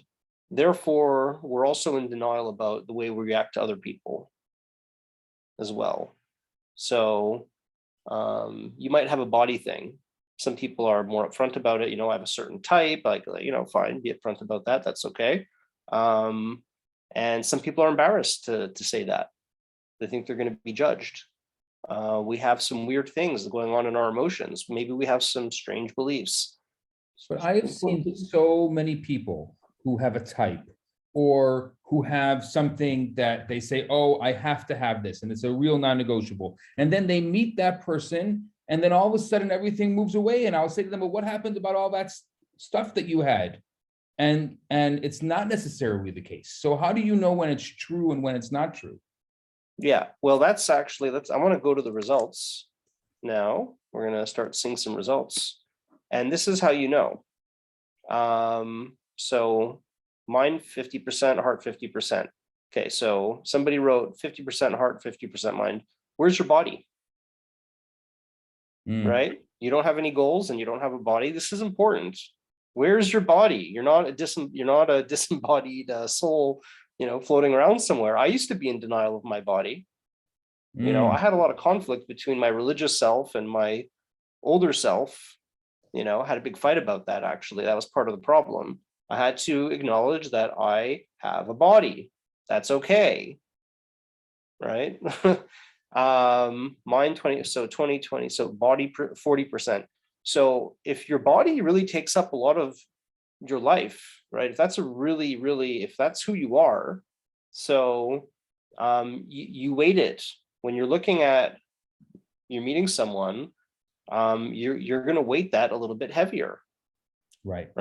therefore, we're also in denial about the way we react to other people as well. So you might have a body thing. Some people are more upfront about it. I have a certain type, fine, be upfront about that. That's okay. And some people are embarrassed to say that. They think they're going to be judged. We have some weird things going on in our emotions. Maybe we have some strange beliefs. But I have seen so many people who have a type or who have something that they say, oh, I have to have this, and it's a real non-negotiable. And then they meet that person, and then all of a sudden everything moves away. And I'll say to them, well, what happened about all that stuff that you had? And it's not necessarily the case. So how do you know when it's true and when it's not true? Yeah, well, I want to go to the results now. We're going to start seeing some results. And this is how you know. So mind 50%, heart 50%. Okay, so somebody wrote 50% heart, 50% mind. Where's your body? Right? You don't have any goals and you don't have a body. This is important. Where's your body? You're not a disembodied soul, floating around somewhere. I used to be in denial of my body. I had a lot of conflict between my religious self and my older self. I had a big fight about that, actually. That was part of the problem. I had to acknowledge that I have a body. That's okay. Right? Mind 20, so 20, so body 40%. So if your body really takes up a lot of your life, right? If that's if that's who you are, so you weight it. When you're meeting someone, you're gonna weight that a little bit heavier. Right.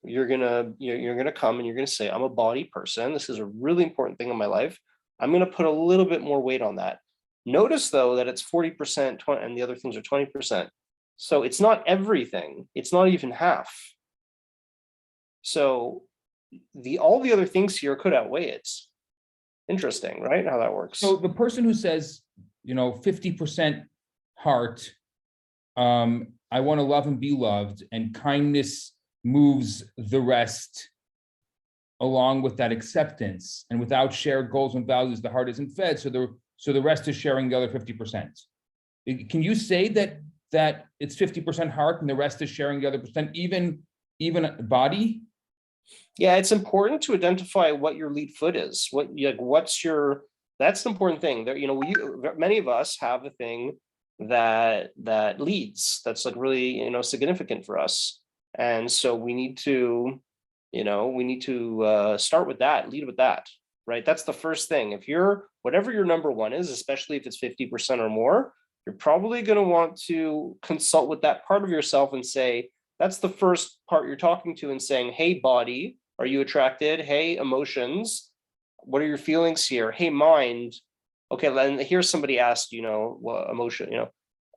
You're gonna come and you're gonna say, I'm a body person. This is a really important thing in my life. I'm gonna put a little bit more weight on that. Notice though that it's 40%, and the other things are 20%. So it's not everything. It's not even half. So all the other things here could outweigh it. Interesting, right? How that works. So the person who says, 50% heart, I want to love and be loved, and kindness moves the rest along with that acceptance, and without shared goals and values, the heart isn't fed. So the rest is sharing the other 50%. Can you say that it's 50% heart and the rest is sharing the other percent, even body? Yeah, it's important to identify what your lead foot is. That's the important thing. There, many of us have a thing that leads, that's like really, significant for us. And so we need to start with that, lead with that, right? That's the first thing. If whatever your number one is, especially if it's 50% or more, you're probably going to want to consult with that part of yourself and say, that's the first part you're talking to and saying, hey, body, are you attracted? Hey, emotions, what are your feelings here? Hey, mind. Okay, then here's somebody asked, what emotion,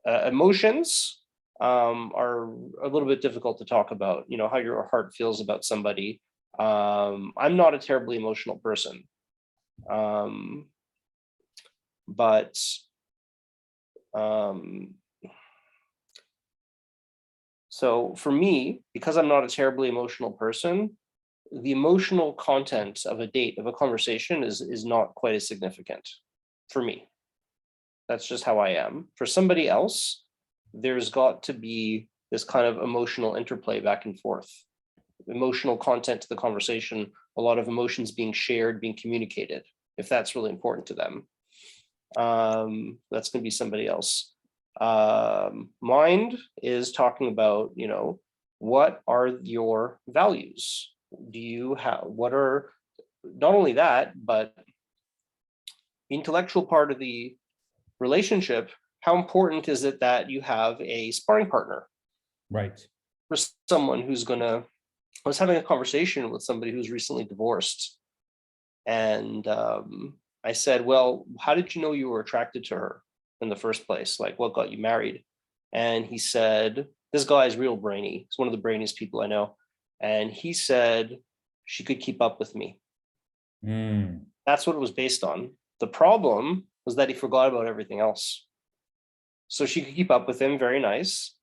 emotions are a little bit difficult to talk about, how your heart feels about somebody. I'm not a terribly emotional person. So for me, because I'm not a terribly emotional person, the emotional content of a date, of a conversation is not quite as significant for me. That's just how I am. For somebody else, there's got to be this kind of emotional interplay back and forth, emotional content to the conversation, a lot of emotions being shared, being communicated, if that's really important to them. That's going to be somebody else. Mind is talking about, what are your values? Do you have, what are, not only that, but the intellectual part of the relationship, how important is it that you have a sparring partner? Right. For someone who's I was having a conversation with somebody who's recently divorced. And I said, well, how did you know you were attracted to her in the first place? Like, what got you married? And he said, this guy is real brainy. He's one of the brainiest people I know. And he said, she could keep up with me. That's what it was based on. The problem was that he forgot about everything else. So she could keep up with him, very nice.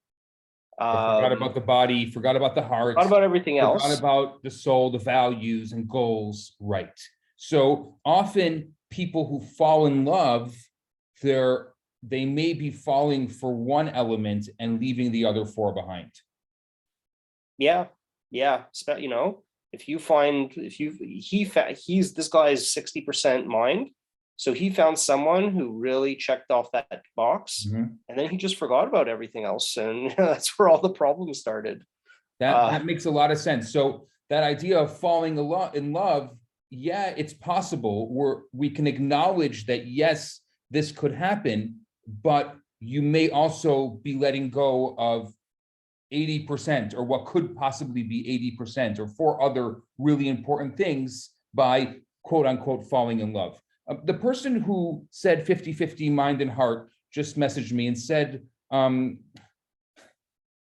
Forgot about the body, forgot about the heart, forgot about everything else. Forgot about the soul, the values and goals. Right. So often people who fall in love, they may be falling for one element and leaving the other four behind. Yeah. If you find, this guy is 60% mind. So he found someone who really checked off that box, and then he just forgot about everything else. And that's where all the problems started. That makes a lot of sense. So that idea of falling in love, yeah, it's possible. We can acknowledge that, yes, this could happen, but you may also be letting go of 80% or what could possibly be 80% or four other really important things by quote unquote falling in love. The person who said 50-50 mind and heart just messaged me and said,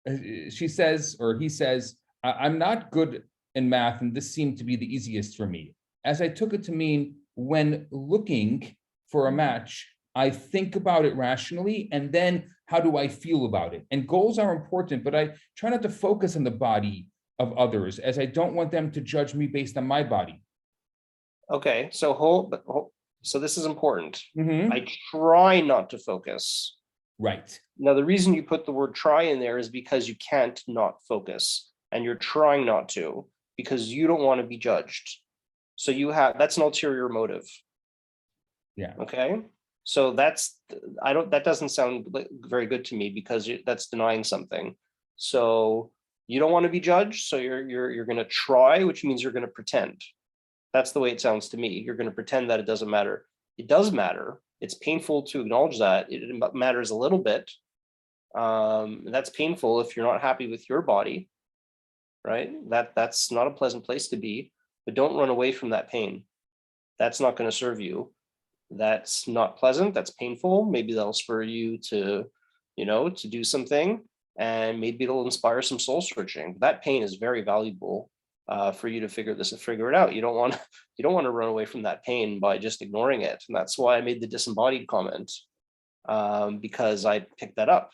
he says, I'm not good in math and this seemed to be the easiest for me. As I took it to mean, when looking for a match, I think about it rationally and then how do I feel about it? And goals are important, but I try not to focus on the body of others as I don't want them to judge me based on my body. Okay, so this is important. I try not to focus. Right. Now, the reason you put the word try in there is because you can't not focus and you're trying not to because you don't want to be judged. So that's an ulterior motive. Yeah. Okay. So that doesn't sound very good to me because that's denying something. So you don't want to be judged. So you're going to try, which means you're going to pretend. That's the way it sounds to me. You're going to pretend that it doesn't matter. It does matter. It's painful to acknowledge that. It matters a little bit. That's painful if you're not happy with your body, right? That's not a pleasant place to be, but don't run away from that pain. That's not going to serve you. That's not pleasant. That's painful. Maybe that'll spur you to do something. and maybe it'll inspire some soul searching. That pain is very valuable for you to figure it out. You don't want to run away from that pain by just ignoring it. And that's why I made the disembodied comment, because I picked that up.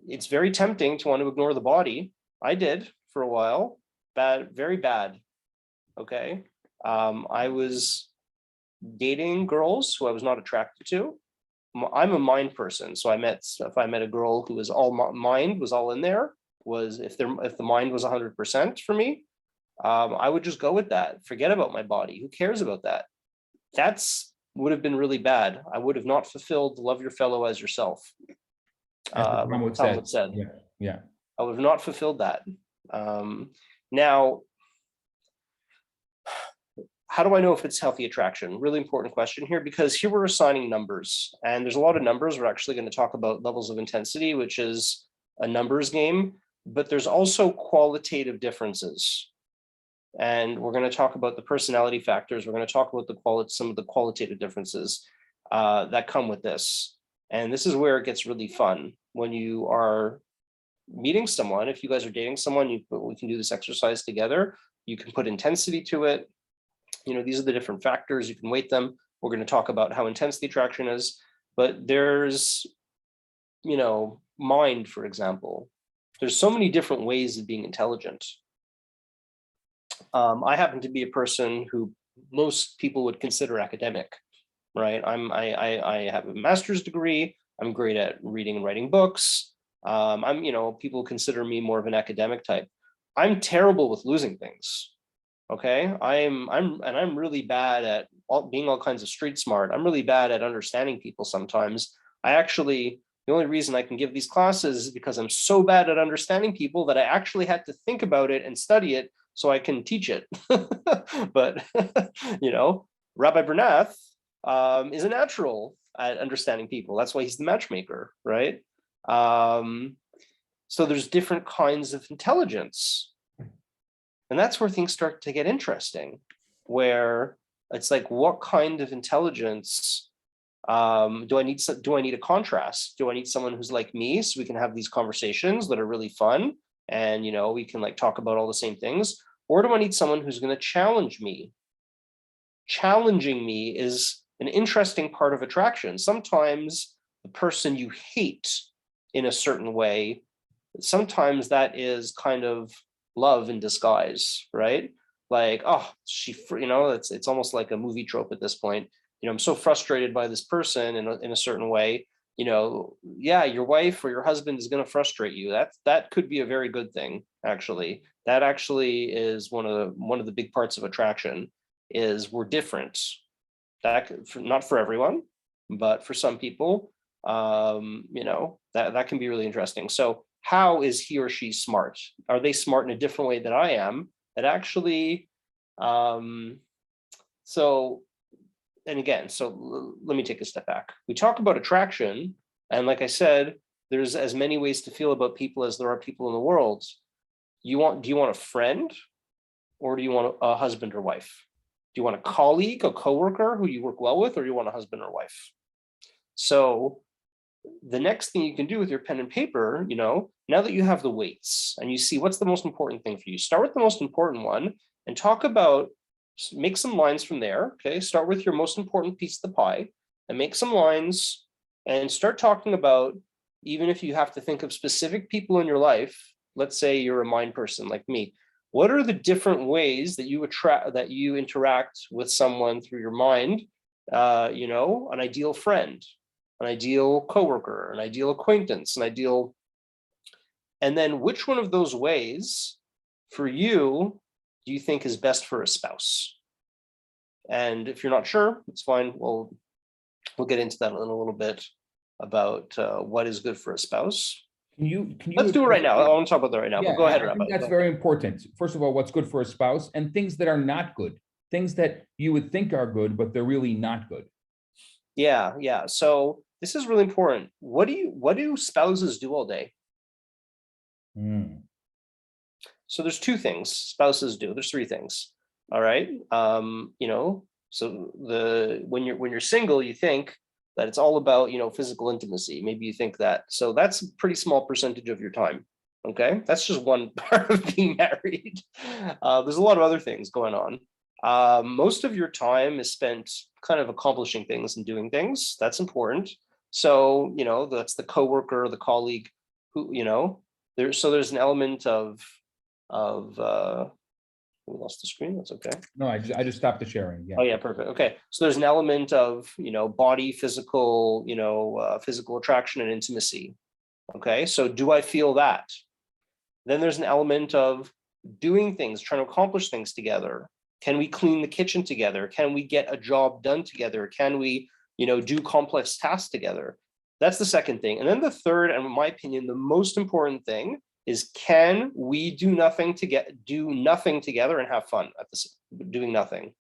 It's very tempting to want to ignore the body. I did for a while. Bad, very bad. Okay. I was dating girls who I was not attracted to. I'm a mind person, so if I met a girl who was all mind, was all in there, if the mind was 100% for me, I would just go with that. Forget about my body. Who cares about that? Would have been really bad. I would have not fulfilled love your fellow as yourself. Talmud said. Yeah. I would have not fulfilled that. Now, how do I know if it's healthy attraction? Really important question here, because here we're assigning numbers, and there's a lot of numbers. We're actually going to talk about levels of intensity, which is a numbers game, but there's also qualitative differences. And we're going to talk about the personality factors. We're going to talk about some of the qualitative differences that come with this. And this is where it gets really fun. When you are meeting someone, if you guys are dating someone, we can do this exercise together. You can put intensity to it. These are the different factors. You can weight them. We're going to talk about how intense the attraction is, but there's, mind, for example. There's so many different ways of being intelligent. I happen to be a person who most people would consider academic, right? I have a master's degree. I'm great at reading and writing books. People consider me more of an academic type. I'm terrible with losing things. Okay, I'm really bad at being all kinds of street smart. I'm really bad at understanding people sometimes. The only reason I can give these classes is because I'm so bad at understanding people that I actually had to think about it and study it so I can teach it. But, Rabbi Bernath is a natural at understanding people. That's why he's the matchmaker, right? So there's different kinds of intelligence. And that's where things start to get interesting, where it's like, what kind of intelligence do I need a contrast? Do I need someone who's like me so we can have these conversations that are really fun and, we can talk about all the same things? Or do I need someone who's going to challenge me? Challenging me is an interesting part of attraction. Sometimes the person you hate in a certain way, sometimes that is kind of love in disguise, right? Like, oh, it's almost like a movie trope at this point. I'm so frustrated by this person in a certain way. Yeah, your wife or your husband is going to frustrate you. That could be a very good thing, actually. That actually is one of the big parts of attraction, is we're different. Not for everyone, but for some people, that can be really interesting. So how is he or she smart? Are they smart in a different way than I am? That actually, let me take a step back. We talk about attraction, and like I said, there's as many ways to feel about people as there are people in the world. Do you want a friend, or do you want a husband or wife? Do you want a colleague, a coworker who you work well with, or do you want a husband or wife? So the next thing you can do with your pen and paper, now that you have the weights and you see what's the most important thing for you, start with the most important one and make some lines from there. Okay, start with your most important piece of the pie and make some lines and start talking about, even if you have to think of specific people in your life, let's say you're a mind person like me, what are the different ways that you interact with someone through your mind? An ideal friend, an ideal coworker, an ideal acquaintance, and then which one of those ways for you do you think is best for a spouse? And if you're not sure, it's fine. We'll get into that in a little bit about what is good for a spouse. Let's do it right now. I want to talk about that right now. Yeah, but go ahead, I Rabbi. think that's very important. First of all, what's good for a spouse, and things that are not good, things that you would think are good, but they're really not good. Yeah. So this is really important. What do spouses do all day? So there's two things spouses do. There's three things. All right. So when you're single, you think, that it's all about, physical intimacy. Maybe you think that. So that's a pretty small percentage of your time. Okay, that's just one part of being married. There's a lot of other things going on. Most of your time is spent kind of accomplishing things and doing things. That's important. So, that's the coworker, the colleague who, there's an element of we lost the screen. That's okay. No, I just stopped the sharing. Yeah. Oh yeah, perfect. Okay. So there's an element of, body, physical, physical attraction and intimacy. Okay. So do I feel that? Then there's an element of doing things, trying to accomplish things together. Can we clean the kitchen together? Can we get a job done together? Can we, do complex tasks together? That's the second thing. And then the third, and in my opinion, the most important thing is, can we do nothing together and have fun at this doing nothing?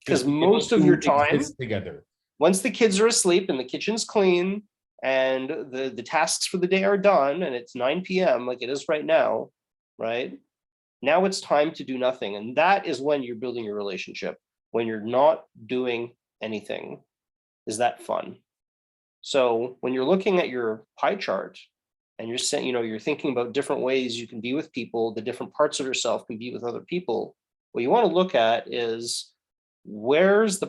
Because most of your time together, once the kids are asleep and the kitchen's clean and the tasks for the day are done and it's 9 p.m. like it is right now, right? Now it's time to do nothing. And that is when you're building your relationship, when you're not doing anything. Is that fun? So when you're looking at your pie chart and you're saying, you're thinking about different ways you can be with people, the different parts of yourself can be with other people. What you want to look at is, where's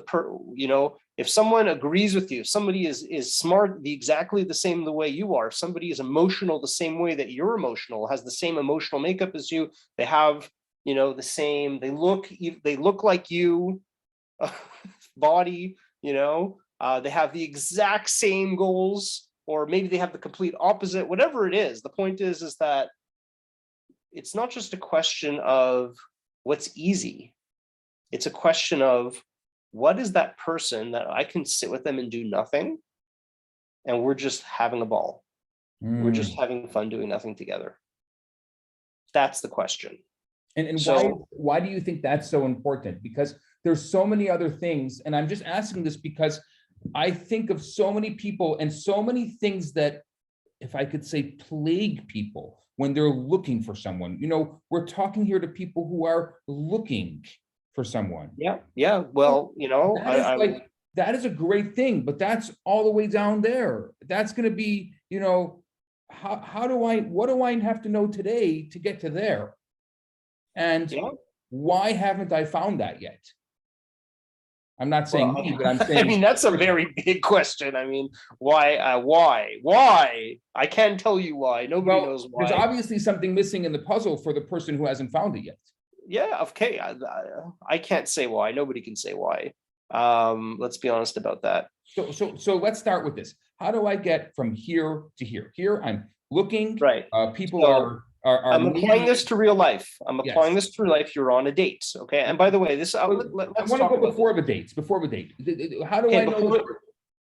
if someone agrees with you, if somebody is smart, exactly the same the way you are, if somebody is emotional the same way that you're emotional, has the same emotional makeup as you, they have, the same, they look like you, body, they have the exact same goals, or maybe they have the complete opposite, whatever it is. The point is that it's not just a question of what's easy. It's a question of, what is that person that I can sit with them and do nothing, and we're just having a ball. We're just having fun doing nothing together. That's the question. And so, why do you think that's so important? Because there's so many other things, and I'm just asking this because I think of so many people and so many things that, if I could say, plague people when they're looking for someone. We're talking here to people who are looking for someone. Yeah. Well, that is a great thing, but that's all the way down there. That's going to be, what do I have to know today to get to there? And why haven't I found that yet? I'm not saying me, but I'm saying. That's a very big question. Why? I can't tell you why. Nobody knows why. There's obviously something missing in the puzzle for the person who hasn't found it yet. Yeah, okay. I can't say why. Nobody can say why. Let's be honest about that. So let's start with this. How do I get from here to here? Here I'm looking. Right. People are I'm applying this to real life. Applying this to real life. You're on a date. Okay. And by the way, let's I want to go before the date. How do I know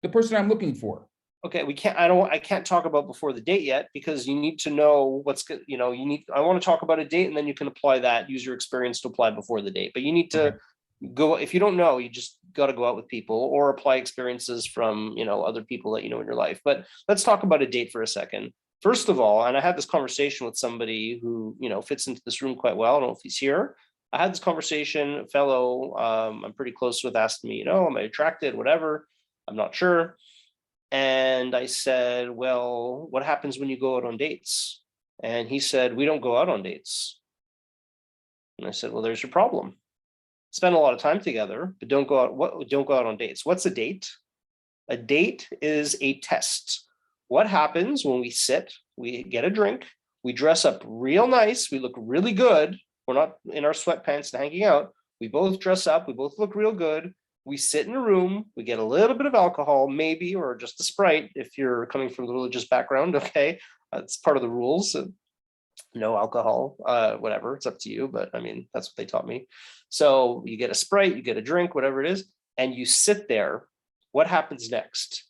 the person I'm looking for? Okay, I can't talk about before the date yet, because you need to know what's good. I want to talk about a date, and then you can apply that, use your experience to apply before the date. But you need to go, if you don't know, you just got to go out with people or apply experiences from, other people that in your life. But let's talk about a date for a second. First of all, and I had this conversation with somebody who, fits into this room quite well. I don't know if he's here. I had this conversation, a fellow I'm pretty close with asked me, am I attracted, whatever, I'm not sure. And I said, well, what happens when you go out on dates? And he said, we don't go out on dates. And I said, well, there's your problem. Spend a lot of time together, but don't go out on dates. What's a date? A date is a test. What happens when we sit, we get a drink, we dress up real nice, we look really good. We're not in our sweatpants and hanging out. We both dress up, we both look real good. We sit in a room, we get a little bit of alcohol, maybe, or just a Sprite if you're coming from the religious background, okay? It's part of the rules. No alcohol, whatever, it's up to you, but that's what they taught me. So you get a Sprite, you get a drink, whatever it is, and you sit there. What happens next?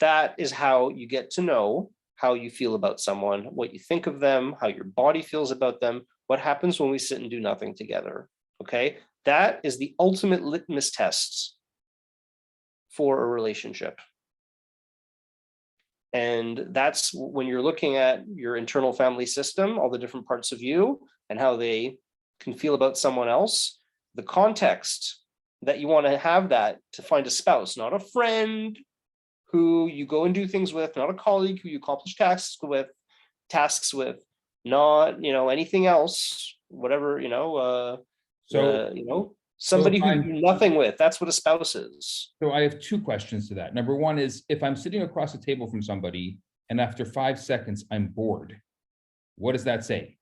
That is how you get to know how you feel about someone, what you think of them, how your body feels about them, what happens when we sit and do nothing together, okay? That is the ultimate litmus test for a relationship. And that's when you're looking at your internal family system, all the different parts of you and how they can feel about someone else. The context that you want to have that to find a spouse, not a friend who you go and do things with, not a colleague who you accomplish tasks with, not, anything else, whatever, somebody who you do nothing with. That's what a spouse is. So I have two questions to that. Number one is, if I'm sitting across the table from somebody and after 5 seconds, I'm bored, what does that say?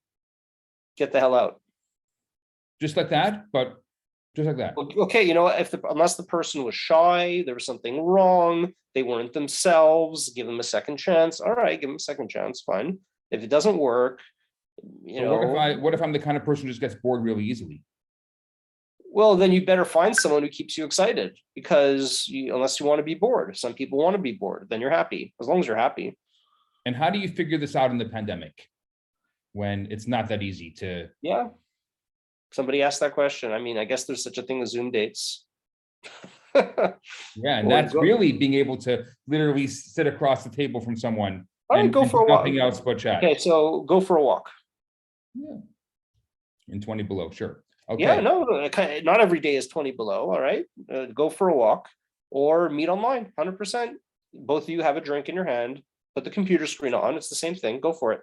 Get the hell out. Just like that, but just like that. Okay, unless the person was shy, there was something wrong, they weren't themselves, give them a second chance. All right, give them a second chance, fine. If it doesn't work, what if I'm the kind of person who just gets bored really easily? Well, then you better find someone who keeps you excited, because unless you want to be bored, some people want to be bored, then you're happy, as long as you're happy. And how do you figure this out in the pandemic when it's not that easy to? Yeah. Somebody asked that question. I mean, I guess there's such a thing as Zoom dates. Yeah, and that's really being able to literally sit across the table from someone. All right, go for a walk. Nothing else but chat. Okay, so go for a walk. Yeah. In 20 below, sure. Okay. Yeah, no, not every day is 20 below. All right, go for a walk or meet online. 100%. Both of you have a drink in your hand. Put the computer screen on. It's the same thing. Go for it.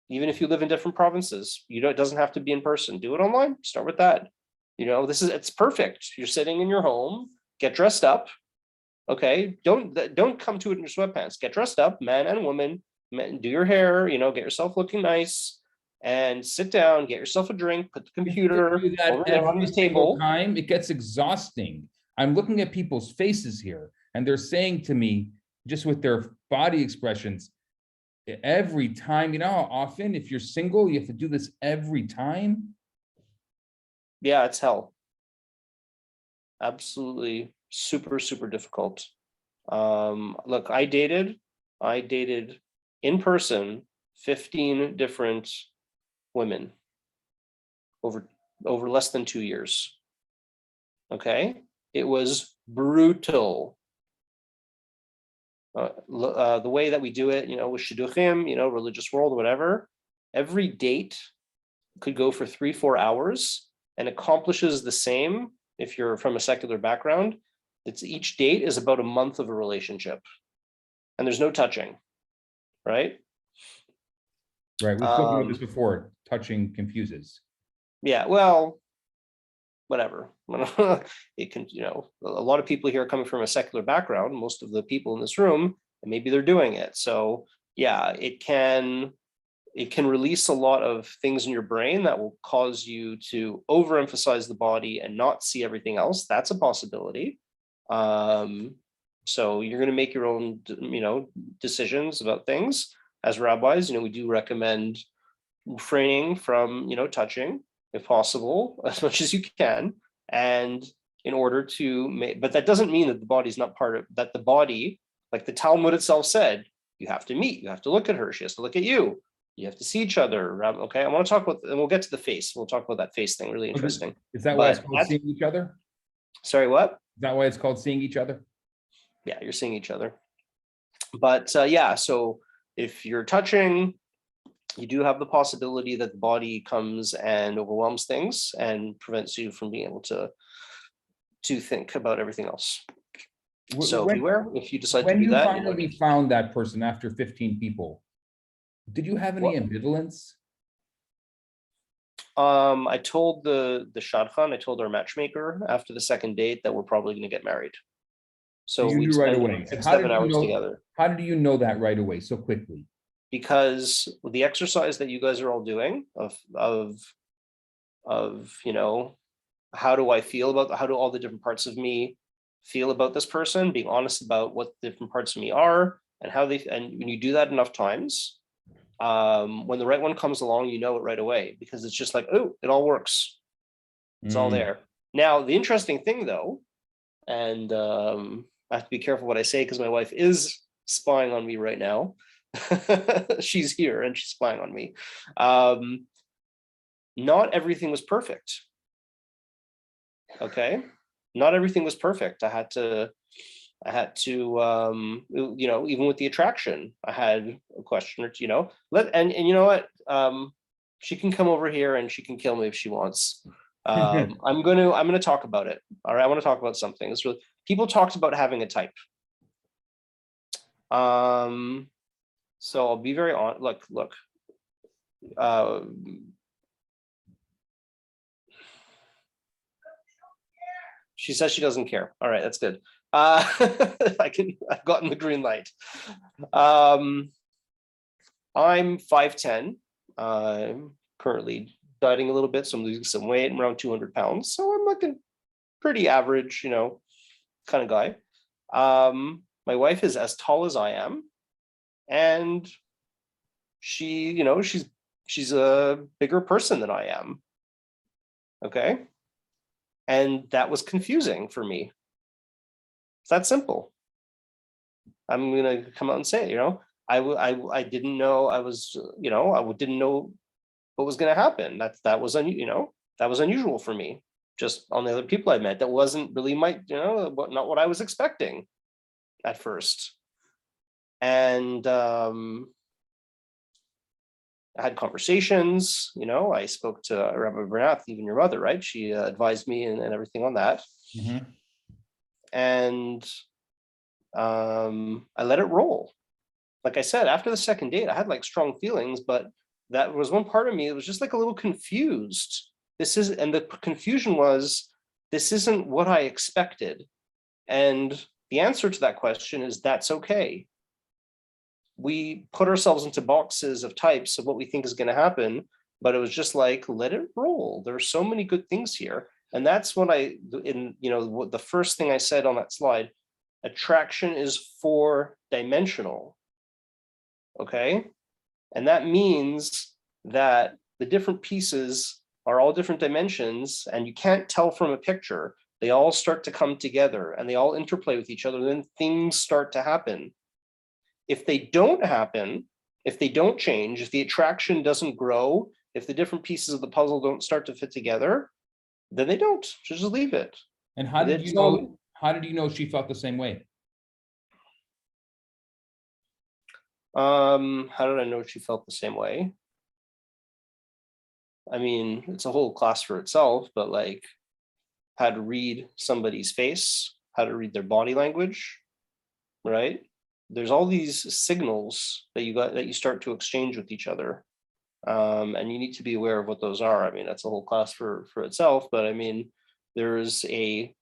Even if you live in different provinces, it doesn't have to be in person. Do it online. Start with that. It's perfect. You're sitting in your home. Get dressed up. Okay, don't come to it in your sweatpants. Get dressed up, man and woman. Do your hair. Get yourself looking nice, and sit down. Get yourself a drink. Put the computer over there on the table. Time it gets exhausting. I'm looking at people's faces here, and they're saying to me, just with their body expressions, every time, how often, if you're single, you have to do this every time. Yeah, it's hell. Absolutely super, super difficult. Look, I dated in person 15 different women over less than 2 years. Okay, it was brutal. The way that we do it, with shidduchim, religious world, whatever, every date could go for 3-4 hours and accomplishes the same. If you're from a secular background, each date is about a month of a relationship, and there's no touching, right? Right, we've spoken about this before. Touching confuses. Yeah, well, whatever. It can, a lot of people here are coming from a secular background, most of the people in this room, and maybe they're doing it. So yeah, it can release a lot of things in your brain that will cause you to overemphasize the body and not see everything else. That's a possibility. So you're going to make your own, decisions about things. As rabbis, we do recommend refraining from, touching, if possible, as much as you can. And in order to make, but that doesn't mean that the body's not part of that. The body, like the Talmud itself said, you have to meet, you have to look at her, she has to look at you, you have to see each other. Okay, I want to talk about, and we'll get to the face. We'll talk about that face thing. Really interesting. Is that why it's called seeing each other? Sorry, what? Is that why it's called seeing each other? Yeah, you're seeing each other. But yeah, so if you're touching, you do have the possibility that the body comes and overwhelms things and prevents you from being able to think about everything else. So beware if you decide to do that. When you finally found that person after 15 people, did you have any ambivalence? I told the shadchan, I told our matchmaker after the second date that we're probably going to get married. So we knew right away. 6-7 hours together. How did you know that right away so quickly? Because the exercise that you guys are all doing of how do I feel about, how do all the different parts of me feel about this person, being honest about what the different parts of me are and how they, and when you do that enough times, when the right one comes along, you know it right away, because it's just like, oh, it all works. It's all there. Now, the interesting thing though, and I have to be careful what I say because my wife is spying on me right now. She's here and she's spying on me. Not everything was perfect. Okay, not everything was perfect. I had to even with the attraction, I had a question or two, and you know what, she can come over here and she can kill me if she wants. I'm gonna talk about it. All right, I want to talk about something. It's really, people talked about having a type. So I'll be very on. Look. She says she doesn't care. All right, that's good. I've gotten the green light. I'm 5'10". I'm currently dieting a little bit, so I'm losing some weight. I'm around 200 pounds. So I'm looking pretty average, kind of guy. My wife is as tall as I am. And she, she's a bigger person than I am. Okay. And that was confusing for me. It's that simple. I'm going to come out and say it, I didn't know I was, I didn't know what was going to happen. That was unusual for me. Just on the other people I met, that wasn't really not what I was expecting at first. And I had conversations, I spoke to Rabbi Bernath, even your mother, right? She advised me and everything on that. Mm-hmm. And I let it roll. Like I said, after the second date, I had like strong feelings, but that was one part of me that was just like a little confused. And the confusion was, this isn't what I expected. And the answer to that question is that's okay. We put ourselves into boxes of types of what we think is going to happen, but it was just like, let it roll. There are so many good things here. And that's what the first thing I said on that slide, attraction is 4-dimensional. Okay. And that means that the different pieces are all different dimensions, and you can't tell from a picture. They all start to come together and they all interplay with each other. Then things start to happen. If they don't happen, if they don't change, if the attraction doesn't grow, if the different pieces of the puzzle don't start to fit together, then they don't. Just leave it. And how did you know? How did you know she felt the same way? How did I know she felt the same way? I mean, it's a whole class for itself, but like how to read somebody's face, how to read their body language, right? There's all these signals that you start to exchange with each other. And you need to be aware of what those are. I mean, that's a whole class for itself, but I mean, there's body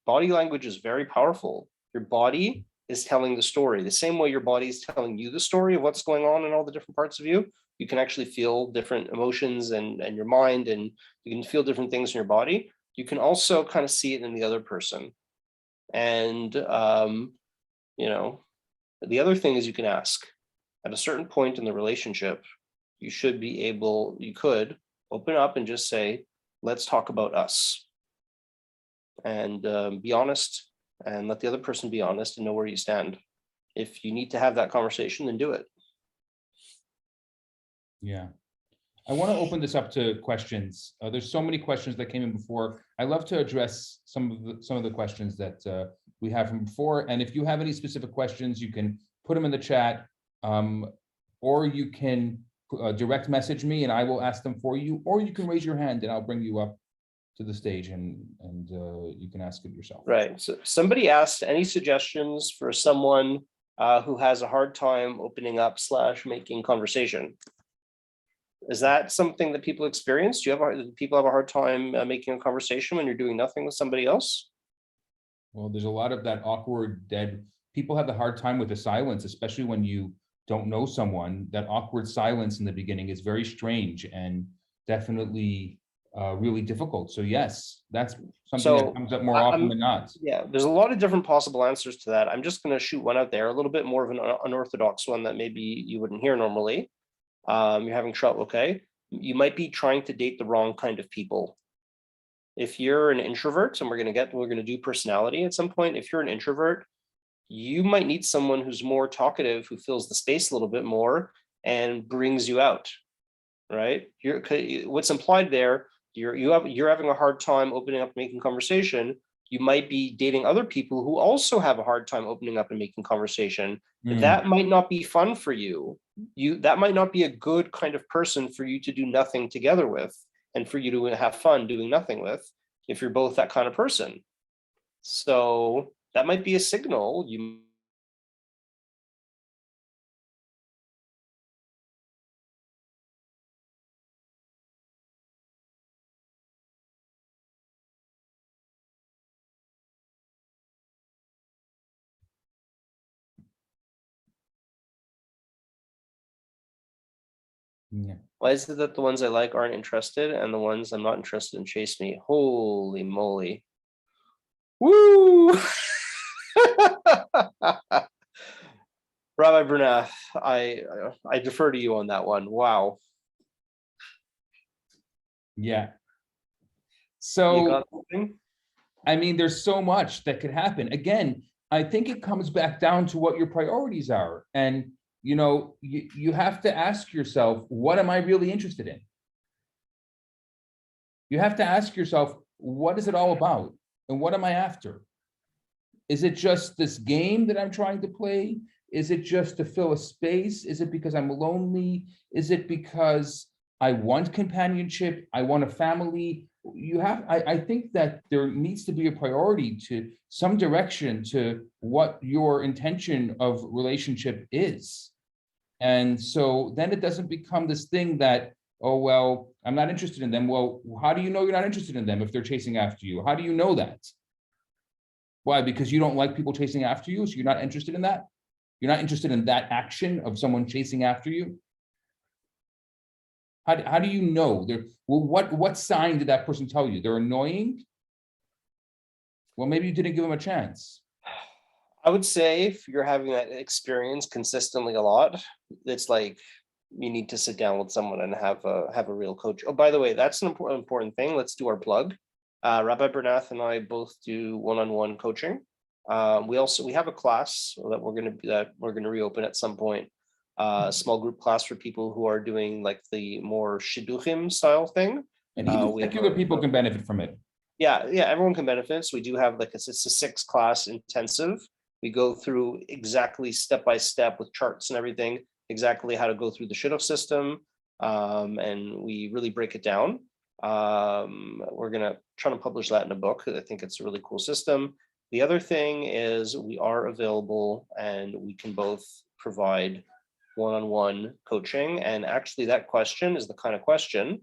language is very powerful. Your body is telling the story. The same way your body is telling you the story of what's going on in all the different parts of you, you can actually feel different emotions and your mind, and you can feel different things in your body. You can also kind of see it in the other person. And, the other thing is you can ask at a certain point in the relationship, you could open up and just say, let's talk about us, and be honest, and let the other person be honest and know where you stand. If you need to have that conversation, then do it. Yeah. I want to open this up to questions. There's so many questions that came in before. I love to address some of the questions that we have from before. And if you have any specific questions, you can put them in the chat, or you can direct message me and I will ask them for you, or you can raise your hand and I'll bring you up to the stage and you can ask it yourself. Right. So somebody asked, any suggestions for someone who has a hard time opening up / making conversation? Is that something that people experience? Do people have a hard time making a conversation when you're doing nothing with somebody else? Well, there's a lot of that awkward dead. People have the hard time with the silence, especially when you don't know someone. That awkward silence in the beginning is very strange and definitely really difficult. So yes, that's something that comes up more often than not. Yeah, there's a lot of different possible answers to that. I'm just going to shoot one out there, a little bit more of an unorthodox one that maybe you wouldn't hear normally. You're having trouble, okay? You might be trying to date the wrong kind of people. If you're an introvert, and we're going to do personality at some point. If you're an introvert, you might need someone who's more talkative, who fills the space a little bit more and brings you out, right? What's implied there, you're having a hard time opening up, making conversation. You might be dating other people who also have a hard time opening up and making conversation. That might not be fun for you. That might not be a good kind of person for you to do nothing together with. and for you to have fun doing nothing with, if you're both that kind of person. So that might be a signal. Yeah. Why is it that the ones I like aren't interested and the ones I'm not interested in chase me? Holy moly. Woo! Rabbi Bernath, I defer to you on that one. Wow. Yeah. You So, got something? I mean, there's so much that could happen. Again, I think it comes back down to what your priorities are. And, you have to ask yourself, what am I really interested in? You have to ask yourself, what is it all about? And what am I after? Is it just this game that I'm trying to play? Is it just to fill a space? Is it because I'm lonely? Is it because I want companionship? I want a family? I think that there needs to be a priority to some direction to what your intention of relationship is. And so then it doesn't become this thing that, oh, well, I'm not interested in them. Well, how do you know you're not interested in them if they're chasing after you? How do you know that? Why? Because you don't like people chasing after you, so you're not interested in that? You're not interested in that action of someone chasing after you? How do you know? Well, what sign did that person tell you? They're annoying? Well, maybe you didn't give them a chance. I would say if you're having that experience consistently a lot, it's like you need to sit down with someone and have a real coach. Oh, by the way, that's an important thing. Let's do our plug. Rabbi Bernath and I both do one-on-one coaching. We have a class that we're going to reopen at some point. A small group class for people who are doing like the more shidduchim style thing. And even secular people can benefit from it. Yeah, everyone can benefit. So we do have it's a 6-class intensive. We go through exactly step by step with charts and everything, exactly how to go through the shidduch system, and we really break it down. We're gonna try to publish that in a book. I think it's a really cool system. The other thing is we are available and we can both provide one-on-one coaching. And actually that question is the kind of question,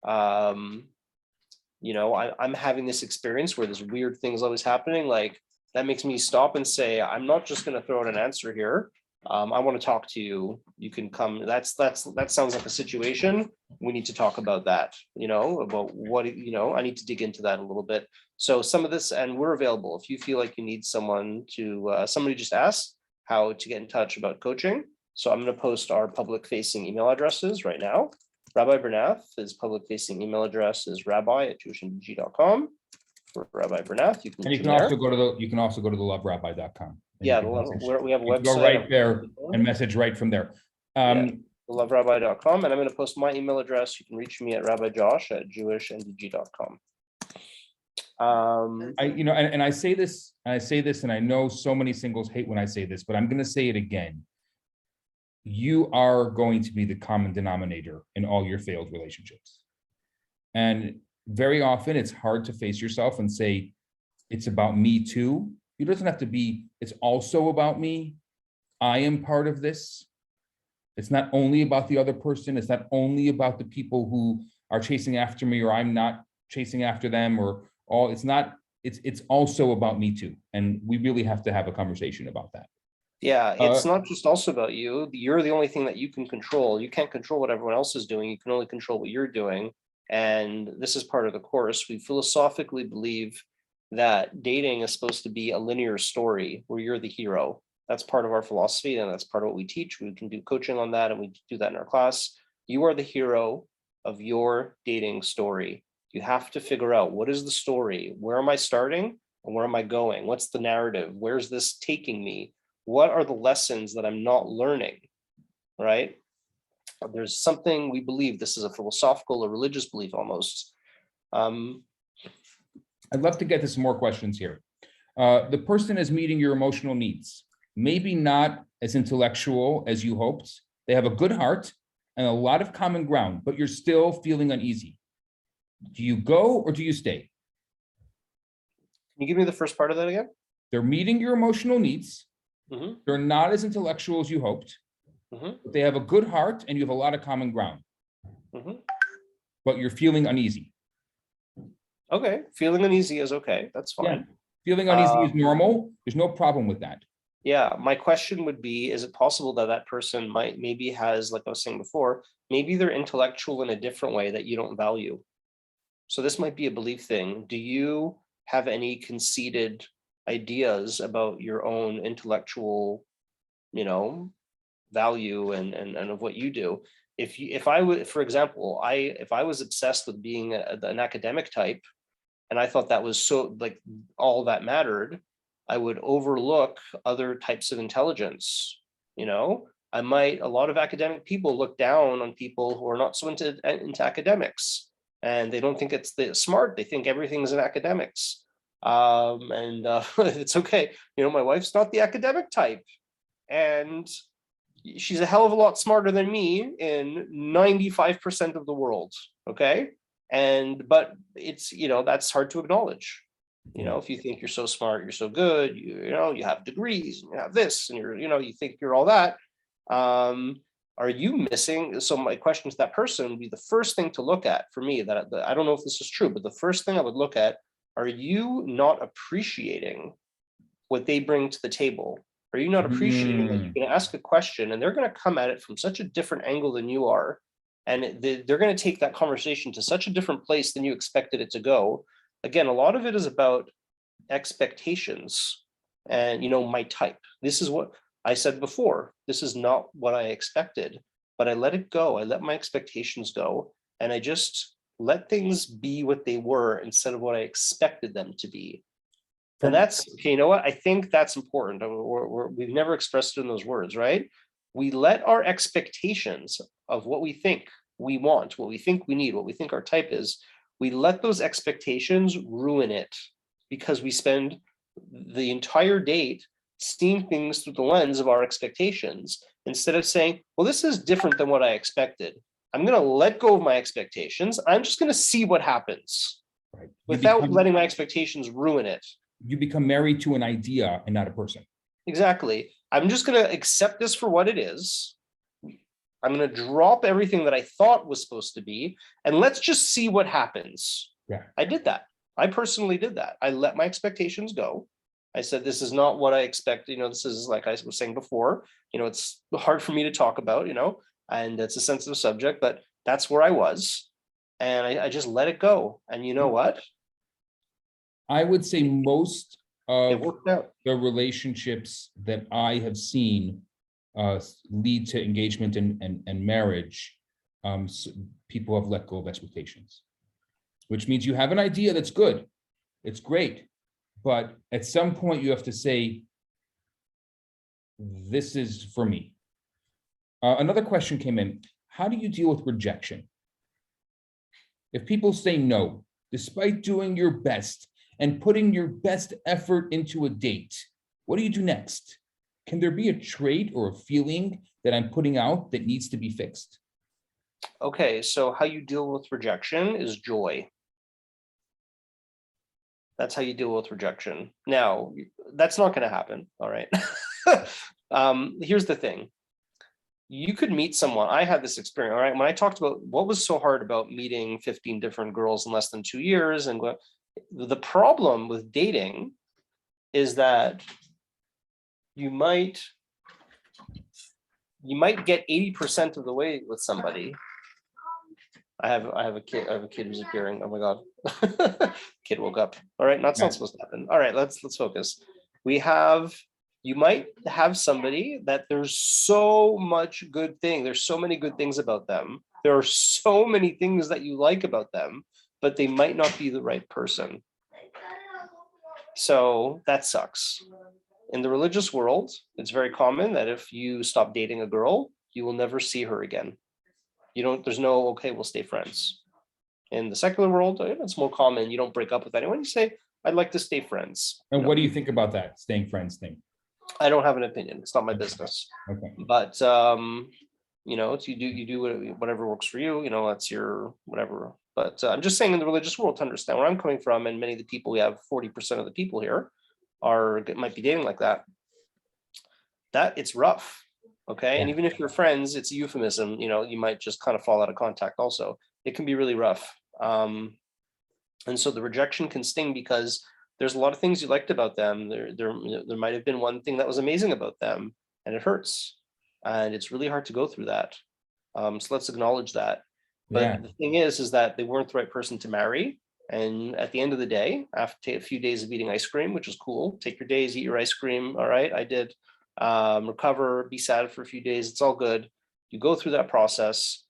I'm having this experience where this weird thing is always happening. Like that makes me stop and say, I'm not just going to throw out an answer here. I want to talk to you. You can come. That sounds like a situation. We need to talk about that, about what, I need to dig into that a little bit. So some of this, and we're available. If you feel like you need someone to, somebody just asked how to get in touch about coaching. So I'm going to post our public facing email addresses right now. Rabbi Bernath, his public facing email address is rabbi@jewishndg.com. For Rabbi Bernath, you can also go to the loverabbi.com. Yeah, we have a website. Go right there and message right from there. Loverabbi.com, and I'm going to post my email address. You can reach me at rabbijosh@jewishndg.com. I say this, and I know so many singles hate when I say this, but I'm going to say it again. You are going to be the common denominator in all your failed relationships. And very often it's hard to face yourself and say, it's about me too. It doesn't have to be, it's also about me. I am part of this. It's not only about the other person. It's not only about the people who are chasing after me or I'm not chasing after them it's also about me too. And we really have to have a conversation about that. Yeah, it's not just also about you. You're the only thing that you can control. You can't control what everyone else is doing. You can only control what you're doing. And this is part of the course. We philosophically believe that dating is supposed to be a linear story where you're the hero. That's part of our philosophy, and that's part of what we teach. We can do coaching on that, and we do that in our class. You are the hero of your dating story. You have to figure out, what is the story? Where am I starting and where am I going? What's the narrative? Where's this taking me? What are the lessons that I'm not learning, right? There's something we believe, this is a philosophical or religious belief almost. I'd love to get to some more questions here. The person is meeting your emotional needs, maybe not as intellectual as you hoped. They have a good heart and a lot of common ground, but you're still feeling uneasy. Do you go or do you stay? Can you give me the first part of that again? They're meeting your emotional needs. Mm-hmm. They're not as intellectual as you hoped, but they have a good heart and you have a lot of common ground, but you're feeling uneasy. Okay, feeling uneasy is okay. That's fine. Yeah. Feeling uneasy is normal. There's no problem with that. Yeah, my question would be, is it possible that that person maybe has, like I was saying before, maybe they're intellectual in a different way that you don't value. So this might be a belief thing. Do you have any conceited ideas about your own intellectual, value and of what you do? If I would, for example, if I was obsessed with being an academic type, and I thought that was so like all that mattered, I would overlook other types of intelligence. A lot of academic people look down on people who are not so into academics, and they don't think it's smart. They think everything's in academics. It's okay. My wife's not the academic type, and she's a hell of a lot smarter than me in 95% of the world. Okay. But it's, that's hard to acknowledge. If you think you're so smart, you're so good, you have degrees, and you have this, and you think you're all that. Are you missing? So my question to that person would be, the first thing to look at for me, that I don't know if this is true, but the first thing I would look at, are you not appreciating what they bring to the table? Are you not appreciating that you can ask a question and they're going to come at it from such a different angle than you are? And they're going to take that conversation to such a different place than you expected it to go. Again, a lot of it is about expectations and, my type. This is what I said before. This is not what I expected, but I let it go. I let my expectations go. And I just let things be what they were instead of what I expected them to be. And that's, okay, you know what? I think that's important. We've never expressed it in those words, right? We let our expectations of what we think we want, what we think we need, what we think our type is, we let those expectations ruin it, because we spend the entire date seeing things through the lens of our expectations, instead of saying, well, this is different than what I expected. I'm going to let go of my expectations. I'm just going to see what happens, right, without letting my expectations ruin it. You become married to an idea and not a person. Exactly. I'm just going to accept this for what it is. I'm going to drop everything that I thought was supposed to be, and let's just see what happens. Yeah. I did that. I personally did that. I let my expectations go. I said, this is not what I expected. This is, like I was saying before, it's hard for me to talk about, and it's a sensitive subject, but that's where I was. And I just let it go. And you know what? I would say most of the relationships that I have seen lead to engagement and marriage, so people have let go of expectations, which means you have an idea that's good. It's great. But at some point you have to say, this is for me. Another question came in. How do you deal with rejection? If people say no, despite doing your best and putting your best effort into a date, what do you do next? Can there be a trait or a feeling that I'm putting out that needs to be fixed? Okay, so how you deal with rejection is joy. That's how you deal with rejection. Now, that's not going to happen. All right. Here's the thing. You could meet someone. I had this experience. All right. When I talked about what was so hard about meeting 15 different girls in less than 2 years, and the problem with dating is that you might get 80% of the way with somebody. I have a kid who's appearing. Oh my God. Kid woke up. All right, that's not supposed to happen. All right, let's focus. You might have somebody that there's so much good thing. There's so many good things about them. There are so many things that you like about them, but they might not be the right person. So that sucks. In the religious world, it's very common that if you stop dating a girl, you will never see her again. There's no, okay, we'll stay friends. In the secular world, it's more common. You don't break up with anyone. You say, I'd like to stay friends. And what do you think about that staying friends thing? I don't have an opinion. It's not my business. Okay. But, you do whatever works for you. That's your whatever But I'm just saying in the religious world to understand where I'm coming from, and many of the people, we have 40% of the people here might be dating like that. That it's rough. Okay. And even if you're friends, it's a euphemism, you might just kind of fall out of contact also. It can be really rough. And so the rejection can sting because there's a lot of things you liked about them. There might have been one thing that was amazing about them, and it hurts. And it's really hard to go through that. So let's acknowledge that. But the thing is that they weren't the right person to marry. And at the end of the day, after a few days of eating ice cream, which is cool, take your days, eat your ice cream. All right, I did. Recover, be sad for a few days. It's all good. You go through that process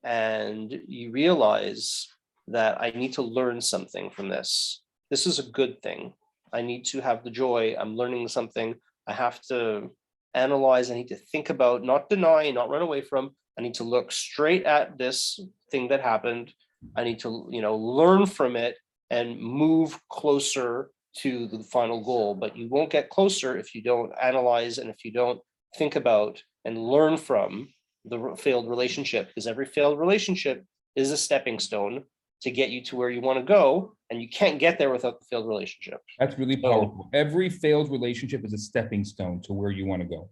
and you realize that I need to learn something from this. This is a good thing. I need to have the joy. I'm learning something. I have to analyze. I need to think about, not deny, not run away from. I need to look straight at this thing that happened. I need to, learn from it and move closer to the final goal. But you won't get closer if you don't analyze and if you don't think about and learn from the failed relationship, because every failed relationship is a stepping stone to get you to where you want to go. And you can't get there without the failed relationship. That's really powerful. Every failed relationship is a stepping stone to where you want to go.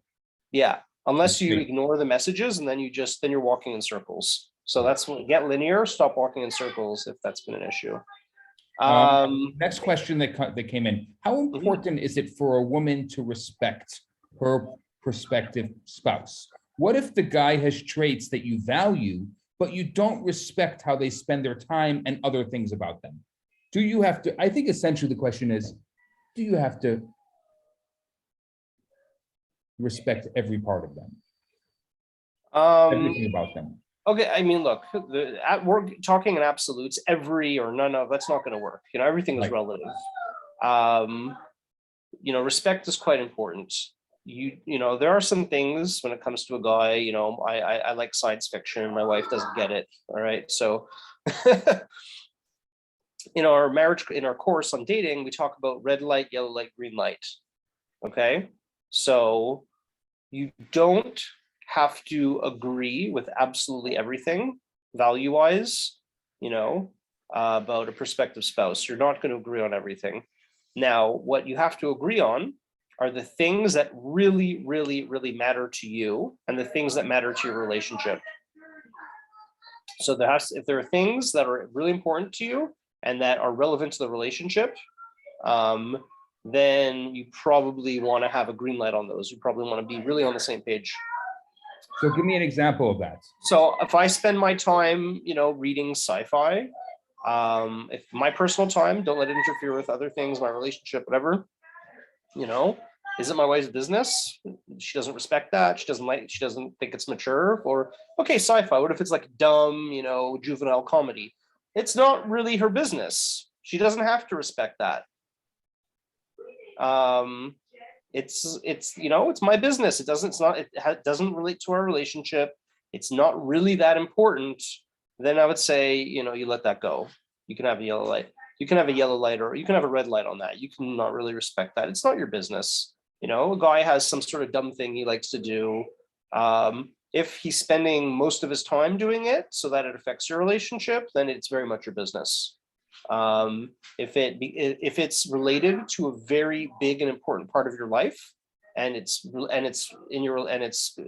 Yeah. Unless you ignore the messages and then you're walking in circles. So that's when get linear, stop walking in circles if that's been an issue. Next question that came in. How important is it for a woman to respect her prospective spouse? What if the guy has traits that you value, but you don't respect how they spend their time and other things about them? Do you have to, I think essentially the question is, do you have to respect every part of them? Everything about them. Okay, I mean, look, we're talking in absolutes, every or none of, that's not going to work. Everything is relative. Respect is quite important. There are some things when it comes to a guy, I like science fiction. My wife doesn't get it. All right. So in our course on dating, we talk about red light, yellow light, green light. Okay. So you don't have to agree with absolutely everything value-wise, about a prospective spouse. You're not going to agree on everything. Now, what you have to agree on are the things that really, really, really matter to you and the things that matter to your relationship. So if there are things that are really important to you and that are relevant to the relationship, then you probably want to have a green light on those. You probably want to be really on the same page. So give me an example of that. So if I spend my time, reading sci-fi, if my personal time, don't let it interfere with other things, my relationship, whatever, is it my wife's business? She doesn't respect that. She doesn't think it's mature. Or, okay, sci-fi, what if it's like dumb, juvenile comedy? It's not really her business. She doesn't have to respect that. It's my business. It doesn't relate to our relationship. It's not really that important. Then I would say, you let that go. You can have a yellow light. You can have a yellow light, or you can have a red light on that. You can not really respect that. It's not your business. A guy has some sort of dumb thing he likes to do. If he's spending most of his time doing it so that it affects your relationship, then it's very much your business. If it's related to a very big and important part of your life, and it's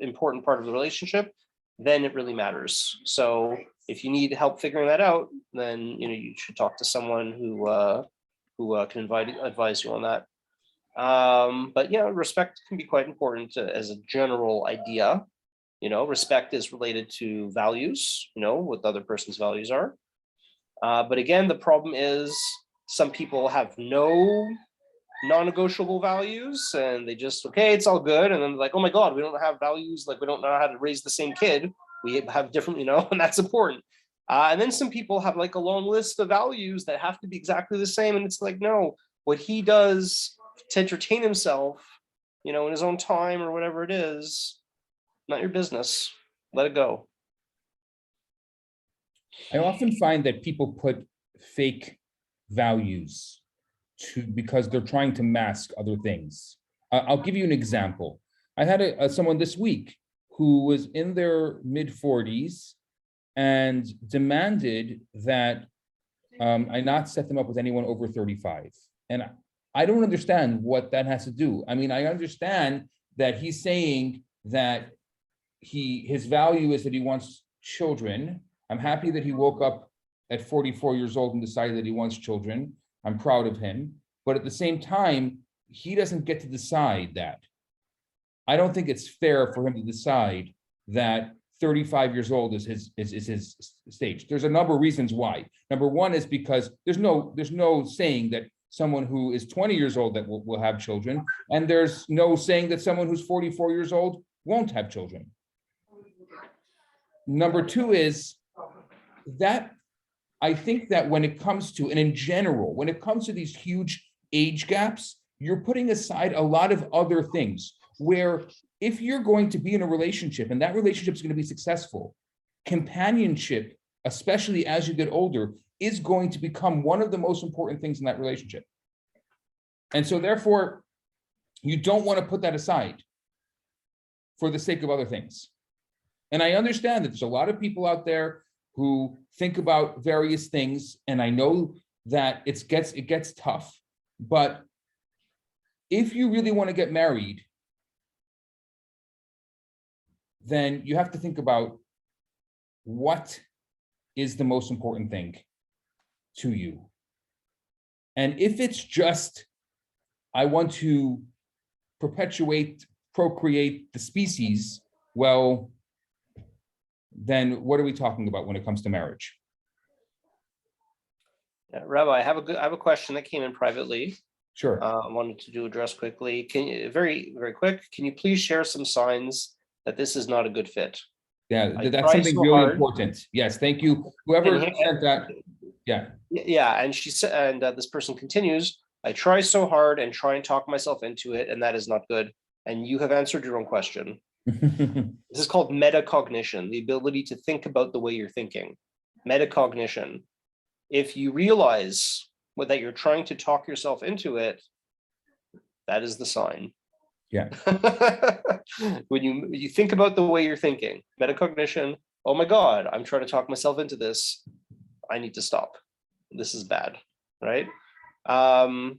important part of the relationship, then it really matters. So if you need help figuring that out, then you should talk to someone who can advise you on that. But respect can be quite important as a general idea. Respect is related to values. What the other person's values are. But again, the problem is some people have no non-negotiable values, and they just, okay, it's all good. And then like, oh my God, we don't have values. Like we don't know how to raise the same kid. We have different, and that's important. And then some people have like a long list of values that have to be exactly the same. And it's like, no, what he does to entertain himself, in his own time or whatever it is, not your business. Let it go. I often find that people put fake values because they're trying to mask other things. I'll give you an example. I had someone this week who was in their mid-40s, and demanded that I not set them up with anyone over 35. And I don't understand what that has to do. I mean, I understand that he's saying that his value is that he wants children. I'm happy that he woke up at 44 years old and decided that he wants children. I'm proud of him. But at the same time, he doesn't get to decide that. I don't think it's fair for him to decide that 35 years old is his stage. There's a number of reasons why. Number one is because there's no saying that someone who is 20 years old that will have children, and there's no saying that someone who's 44 years old won't have children. Number two is that I think that when it comes to, and in general, when it comes to these huge age gaps, you're putting aside a lot of other things where if you're going to be in a relationship and that relationship is going to be successful, companionship, especially as you get older, is going to become one of the most important things in that relationship. And so therefore, you don't want to put that aside for the sake of other things. And I understand that there's a lot of people out there who think about various things, and I know that it gets tough, but if you really want to get married, then you have to think about what is the most important thing to you. And if it's just, I want to procreate the species, well, then what are we talking about when it comes to marriage? Yeah, Rabbi, I have a question that came in privately. Sure. I wanted to address quickly. Can you, very quick, can you please share some signs that this is not a good fit? Yeah, that's something really important. Yes, thank you. Whoever sent that. Yeah. Yeah, and she said, and this person continues, I try so hard and try and talk myself into it, and that is not good. And you have answered your own question. This is called metacognition, the ability to think about the way you're thinking. Metacognition. If you realize that you're trying to talk yourself into it, that is the sign. Yeah. When you think about the way you're thinking, metacognition, oh my God, I'm trying to talk myself into this. I need to stop. This is bad, right? All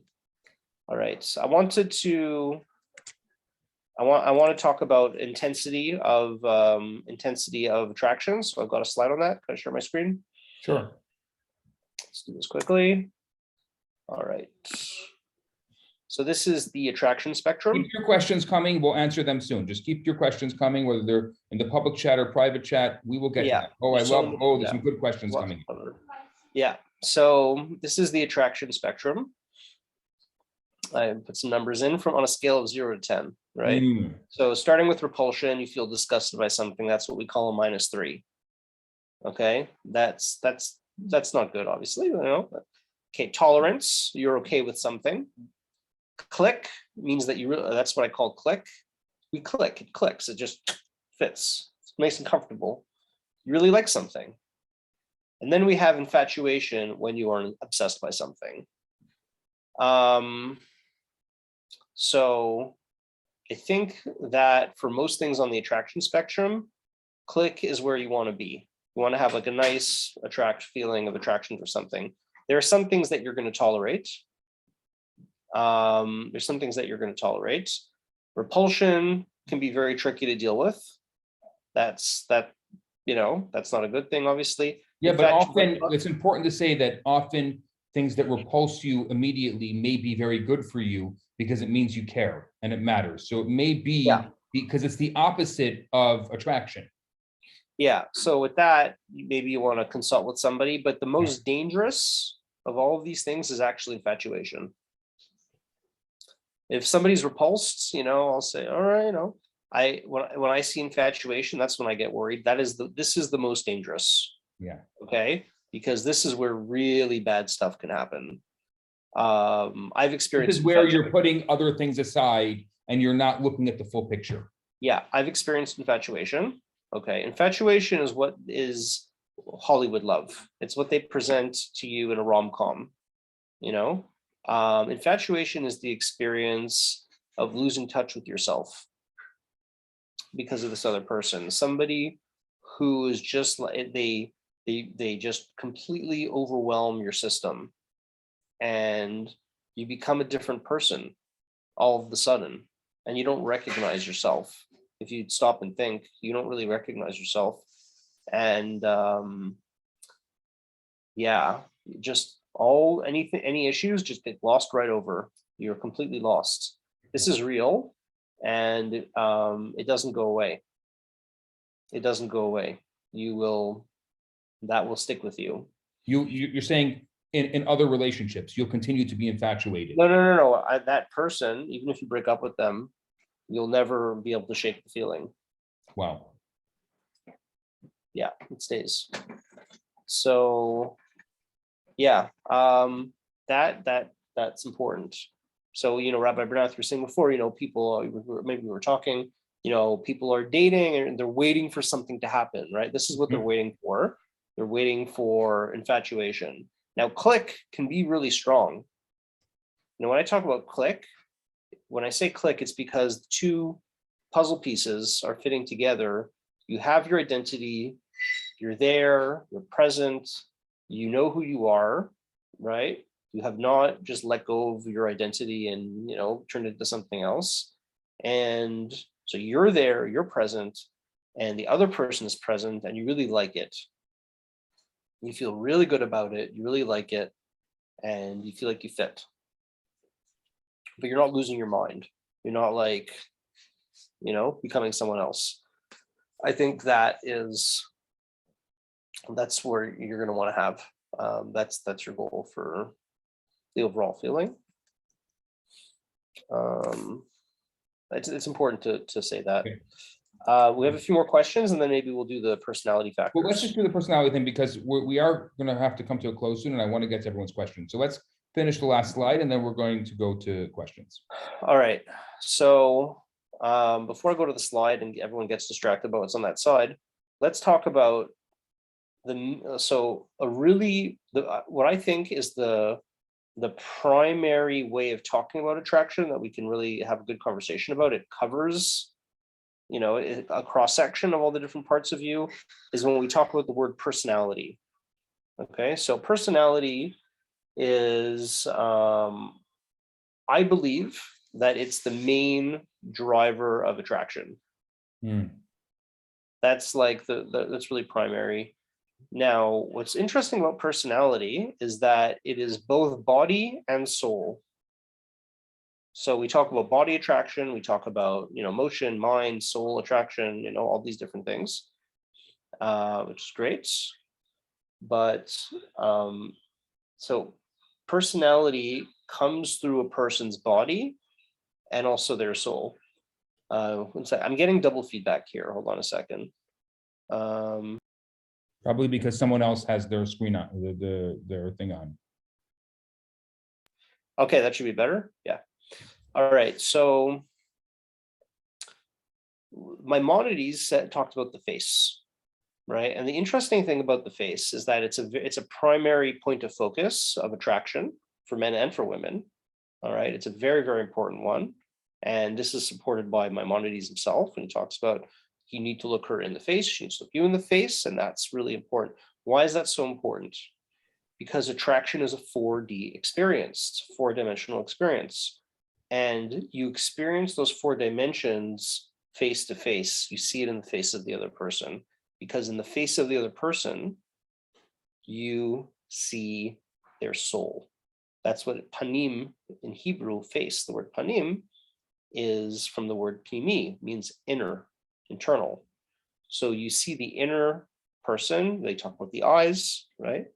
right. So I want to talk about intensity of attraction. So I've got a slide on that. Can I share my screen? Sure. Let's do this quickly. All right. So this is the attraction spectrum. Keep your questions coming. We'll answer them soon. Just keep your questions coming, whether they're in the public chat or private chat. We will get to that. Oh, there's some good questions coming. Yeah. So this is the attraction spectrum. I put some numbers in on a scale of 0 to 10, right? So starting with repulsion, you feel disgusted by something. That's what we call a -3. Okay, that's not good, obviously. You know. Okay, tolerance, you're okay with something. Click means that that's what I call click. We click, it clicks, it just fits. It's nice and comfortable. You really like something. And then we have infatuation, when you are obsessed by something. So I think that for most things on the attraction spectrum, click is where you want to be. You want to have like a nice feeling of attraction for something. There are some things that you're going to tolerate. There's some things that you're going to tolerate. Repulsion can be very tricky to deal with. That's not a good thing, obviously. Yeah, but often it's important to say that often things that repulse you immediately may be very good for you because it means you care and it matters. So it may be because it's the opposite of attraction. Yeah. So with that, maybe you want to consult with somebody, but the most dangerous of all of these things is actually infatuation. If somebody's repulsed, I'll say, all right, when I see infatuation, that's when I get worried. This is the most dangerous. Yeah. Okay. Because this is where really bad stuff can happen. I've experienced. This is where you're putting other things aside and you're not looking at the full picture. Yeah, I've experienced infatuation. Okay, infatuation is what is Hollywood love. It's what they present to you in a rom-com. Infatuation is the experience of losing touch with yourself because of this other person. Somebody who is just like they just completely overwhelm your system, and you become a different person all of a sudden, and you don't recognize yourself. If you stop and think, you don't really recognize yourself. And yeah, just any issues just get glossed right over. You're completely lost. This is real, and it doesn't go away. It doesn't go away. That will stick with you. You're saying in other relationships, you'll continue to be infatuated. No. That person, even if you break up with them, you'll never be able to shake the feeling. Wow. Yeah, it stays. So yeah, that's important. So, Rabbi Bernath, you were saying before, people, maybe we were talking, people are dating and they're waiting for something to happen, right? This is what they're waiting for. They're waiting for infatuation. Now, click can be really strong. When I talk about click, when I say click, it's because the two puzzle pieces are fitting together. You have your identity, you're there, you're present, you know who you are, right? You have not just let go of your identity and, turned it into something else. And so you're there, you're present, and the other person is present, and you really like it. You feel really good about it, you really like it, and you feel like you fit. But you're not losing your mind. You're not like, becoming someone else. I think that's where you're going to want to have. That's your goal for the overall feeling. It's important to say that. Okay. We have a few more questions, and then maybe we'll do the personality factors. Well, let's just do the personality thing, because we are going to have to come to a close soon, and I want to get to everyone's questions. So let's finish the last slide, and then we're going to go to questions. All right. So before I go to the slide and everyone gets distracted about what's on that side, let's talk about what I think is the primary way of talking about attraction that we can really have a good conversation about. It covers, a cross section of all the different parts of you, is when we talk about the word personality. Okay, so personality is, I believe that it's the main driver of attraction. That's like that's really primary. Now, what's interesting about personality is that it is both body and soul. So we talk about body attraction, we talk about, motion, mind, soul attraction, all these different things, which is great. But so personality comes through a person's body and also their soul. I'm getting double feedback here. Hold on a second. Probably because someone else has their screen on, their thing on. Okay, that should be better. Yeah. All right. So Maimonides talked about the face, right? And the interesting thing about the face is that it's a primary point of focus of attraction for men and for women. All right. It's a very, very important one. And this is supported by Maimonides himself. And he talks about you need to look her in the face, she needs to look you in the face. And that's really important. Why is that so important? Because attraction is a 4D experience, 4-dimensional experience. And you experience those 4 dimensions face to face. You see it in the face of the other person, because in the face of the other person, you see their soul. That's what panim in Hebrew, face. The word panim is from the word pnimi, means inner, internal. So you see the inner person. They talk about the eyes, right?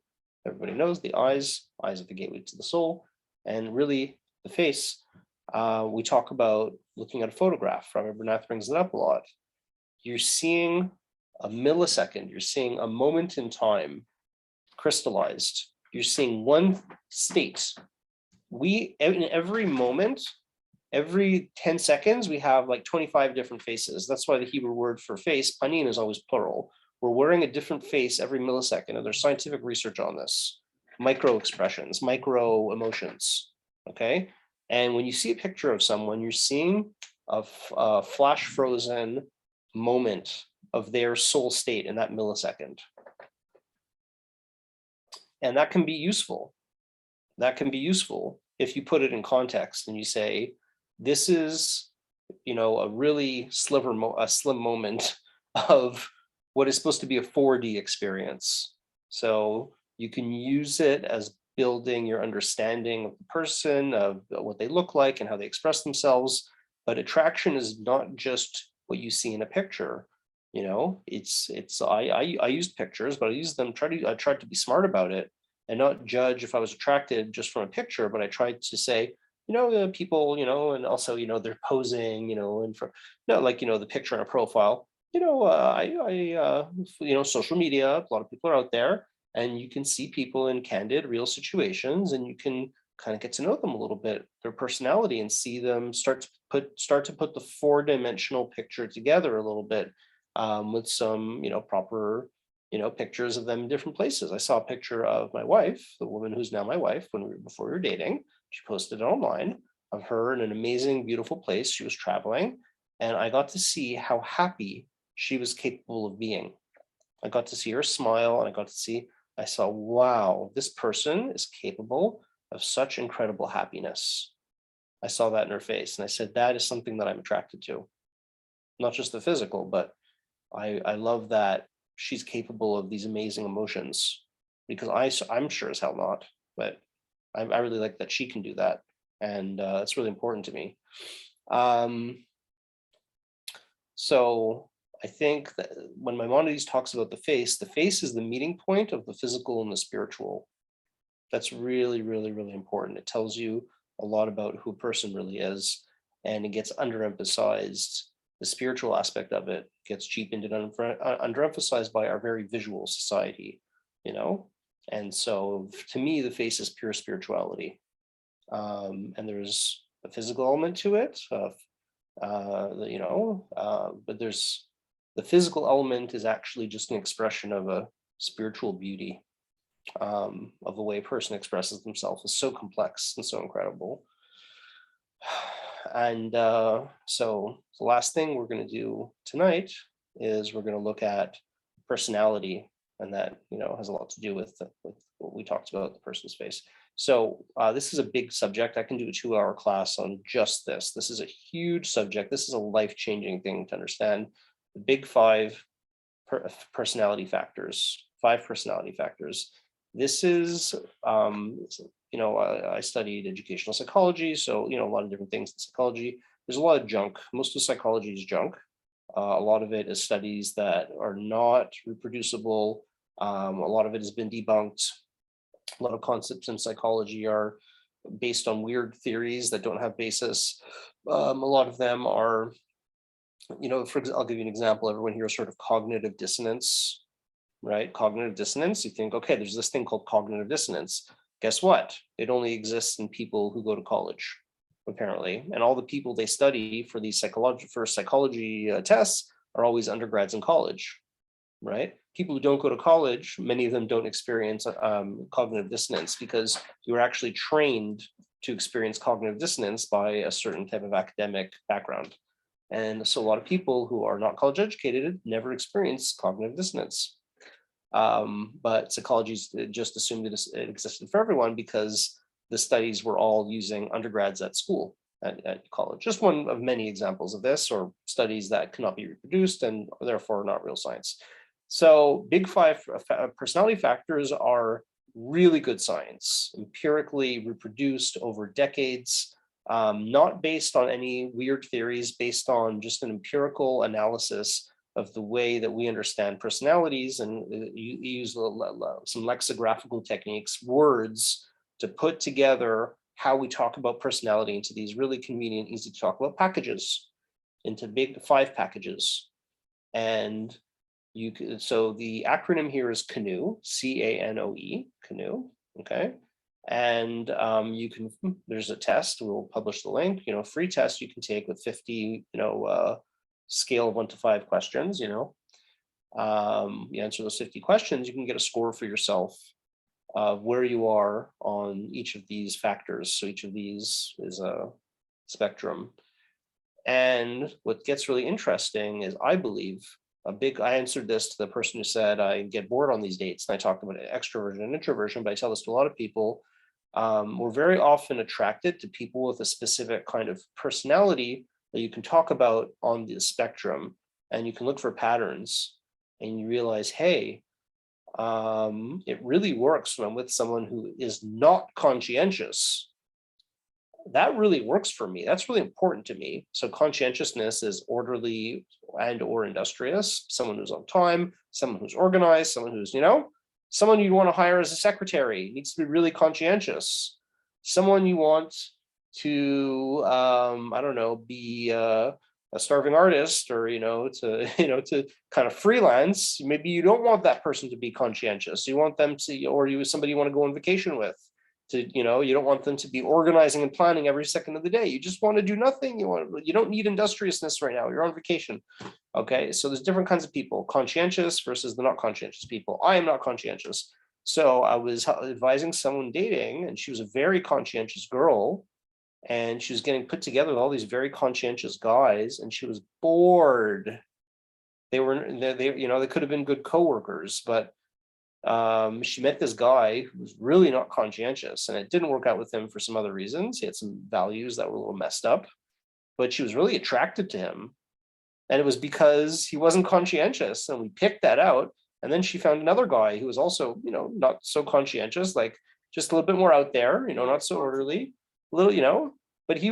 Everybody knows the eyes are the gateway to the soul, and really the face. We talk about looking at a photograph. Rabbi Bernath brings it up a lot. You're seeing a millisecond. You're seeing a moment in time crystallized. You're seeing one state. In every moment, every 10 seconds, we have like 25 different faces. That's why the Hebrew word for face, panim, is always plural. We're wearing a different face every millisecond, and there's scientific research on this. Micro expressions, micro emotions, okay? And when you see a picture of someone, you're seeing a flash frozen moment of their soul state in that millisecond. And that can be useful. That can be useful if you put it in context and you say, this is, a really a slim moment of what is supposed to be a 4D experience. So you can use it as building your understanding of the person, of what they look like and how they express themselves. But attraction is not just what you see in a picture. I used pictures, but I used them, I tried to be smart about it and not judge if I was attracted just from a picture, but I tried to say, people, and also, they're posing, and for, the picture in a profile, social media, a lot of people are out there, and you can see people in candid, real situations, and you can kind of get to know them a little bit, their personality, and see them start to put the 4-dimensional picture together a little bit, with some, proper, pictures of them in different places. I saw a picture of my wife, the woman who's now my wife, before we were dating. She posted it online of her in an amazing, beautiful place. She was traveling, and I got to see how happy she was capable of being. I got to see her smile, and I saw, wow, this person is capable of such incredible happiness. I saw that in her face, and I said, that is something that I'm attracted to. Not just the physical, but I love that she's capable of these amazing emotions, because I'm sure as hell not, but I really like that she can do that. And it's really important to me. So I think that when Maimonides talks about the face is the meeting point of the physical and the spiritual. That's really, really, really important. It tells you a lot about who a person really is, and it gets underemphasized. The spiritual aspect of it gets cheapened and underemphasized by our very visual society, And so to me, the face is pure spirituality. And there's a physical element to it, but there's the physical element is actually just an expression of a spiritual beauty, of the way a person expresses themselves is so complex and so incredible. And so the last thing we're going to do tonight is we're going to look at personality, and that has a lot to do with what we talked about, the person's face. So this is a big subject. I can do a 2-hour class on just this. This is a huge subject. This is a life-changing thing to understand. The big 5 personality factors. 5 personality factors. This is I studied educational psychology, so a lot of different things in psychology. There's a lot of junk. Most of psychology is junk. A lot of it is studies that are not reproducible. A lot of it has been debunked. A lot of concepts in psychology are based on weird theories that don't have basis. A lot of them are, I'll give you an example. Everyone hears sort of cognitive dissonance, right? Cognitive dissonance. You think, okay, there's this thing called cognitive dissonance. Guess what? It only exists in people who go to college, apparently. And all the people they study for these psychology tests are always undergrads in college, right? People who don't go to college, many of them don't experience cognitive dissonance, because you were actually trained to experience cognitive dissonance by a certain type of academic background. And so a lot of people who are not college educated never experience cognitive dissonance. But psychology just assumed it existed for everyone, because the studies were all using undergrads at school, at college. Just one of many examples of this, or studies that cannot be reproduced and therefore not real science. So big 5 personality factors are really good science, empirically reproduced over decades, not based on any weird theories, based on just an empirical analysis of the way that we understand personalities, and you use some lexicographical techniques, words, to put together how we talk about personality into these really convenient, easy to talk about packages, into big 5 packages. And so the acronym here is CANOE, C-A-N-O-E, CANOE, okay? And there's a test, we'll publish the link, free test you can take with 50, scale of 1 to 5 questions. You answer those 50 questions, you can get a score for yourself of where you are on each of these factors. So each of these is a spectrum. And what gets really interesting is, I believe I answered this to the person who said I get bored on these dates, and I talked about extroversion and introversion, but I tell this to a lot of people. We're very often attracted to people with a specific kind of personality that you can talk about on the spectrum, and you can look for patterns, and you realize, hey, it really works when I'm with someone who is not conscientious. That really works for me. That's really important to me. So conscientiousness is orderly and or industrious, someone who's on time, someone who's organized, someone who's, someone you want to hire as a secretary needs to be really conscientious. Someone you want to, I don't know, be a starving artist, or, to kind of freelance. Maybe you don't want that person to be conscientious. You want them to, or somebody you want to go on vacation with. You don't want them to be organizing and planning every second of the day. You just want to do nothing. You don't need industriousness right now. You're on vacation. Okay, so there's different kinds of people, conscientious versus the not conscientious people. I am not conscientious. So I was advising someone dating, and she was a very conscientious girl, and she was getting put together with all these very conscientious guys, and she was bored. They could have been good coworkers, but she met this guy who was really not conscientious, and it didn't work out with him for some other reasons. He had some values that were a little messed up, but she was really attracted to him. And it was because he wasn't conscientious, and we picked that out. And then she found another guy who was also, not so conscientious, like just a little bit more out there, not so orderly, a little, but he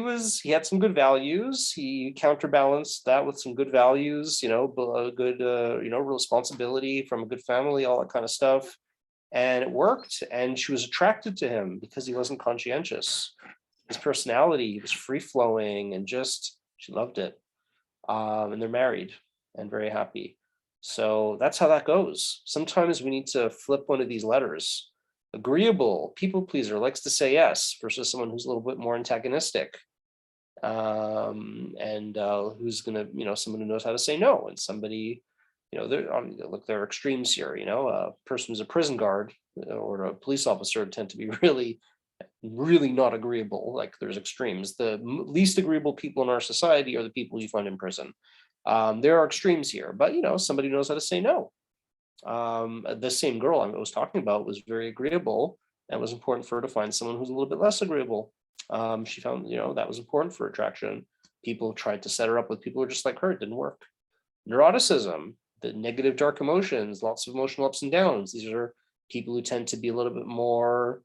had some good values. He counterbalanced that with some good values, good, responsibility from a good family, all that kind of stuff. And it worked. And she was attracted to him because he wasn't conscientious. His personality was free flowing, and she loved it. And they're married and very happy. So that's how that goes. Sometimes we need to flip one of these letters. Agreeable, people pleaser, likes to say yes, versus someone who's a little bit more antagonistic, and who's gonna, someone who knows how to say no, and somebody, there are extremes here. A person who's a prison guard or a police officer tend to be really, really not agreeable. Like, there's extremes. The least agreeable people in our society are the people you find in prison. There are extremes here, but somebody knows how to say no. The same girl I was talking about was very agreeable, and it was important for her to find someone who's a little bit less agreeable. She found, that was important for attraction. People tried to set her up with people who are just like her. It didn't work. Neuroticism, the negative dark emotions, lots of emotional ups and downs. These are people who tend to be a little bit more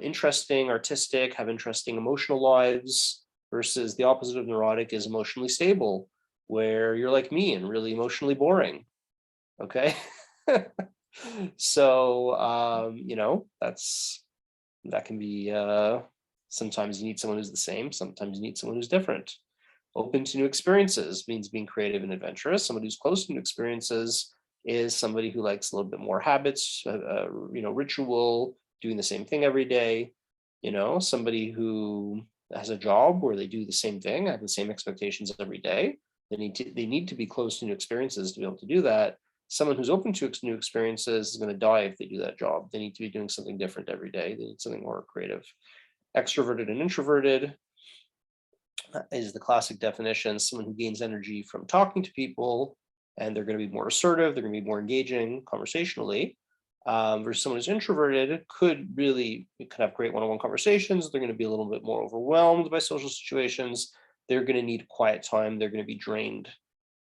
interesting, artistic, have interesting emotional lives, versus the opposite of neurotic is emotionally stable, where you're like me and really emotionally boring. Okay. So, that can be, sometimes you need someone who's the same, sometimes you need someone who's different. Open to new experiences means being creative and adventurous. Someone who's close to new experiences is somebody who likes a little bit more habits, ritual, doing the same thing every day. Somebody who has a job where they do the same thing, have the same expectations every day. They need to be close to new experiences to be able to do that. Someone who's open to new experiences is going to die if they do that job. They need to be doing something different every day. They need something more creative. Extroverted and introverted is the classic definition. Someone who gains energy from talking to people, and they're going to be more assertive. They're going to be more engaging conversationally. Versus someone who's introverted could have great one-on-one conversations. They're going to be a little bit more overwhelmed by social situations. They're going to need quiet time. They're going to be drained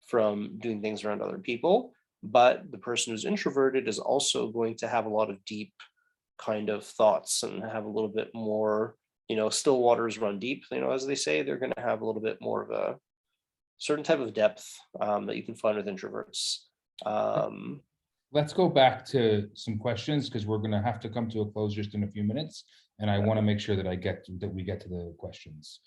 from doing things around other people. But the person who's introverted is also going to have a lot of deep kind of thoughts and have a little bit more, still waters run deep, as they say. They're going to have a little bit more of a certain type of depth that you can find with introverts. Let's go back to some questions, because we're going to have to come to a close just in a few minutes. And I want to make sure that we get to the questions.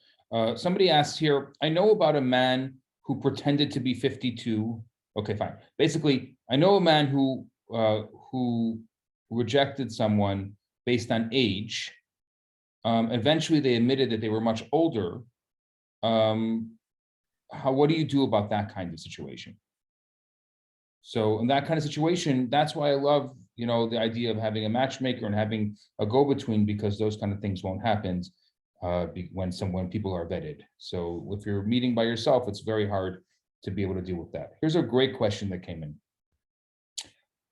Somebody asked here, I know about a man who pretended to be 52. Okay, fine. Basically, I know a man who rejected someone based on age. Eventually, they admitted that they were much older. What do you do about that kind of situation? So in that kind of situation, that's why I love, the idea of having a matchmaker and having a go-between, because those kind of things won't happen when people are vetted. So if you're meeting by yourself, it's very hard to be able to deal with that. Here's a great question that came in.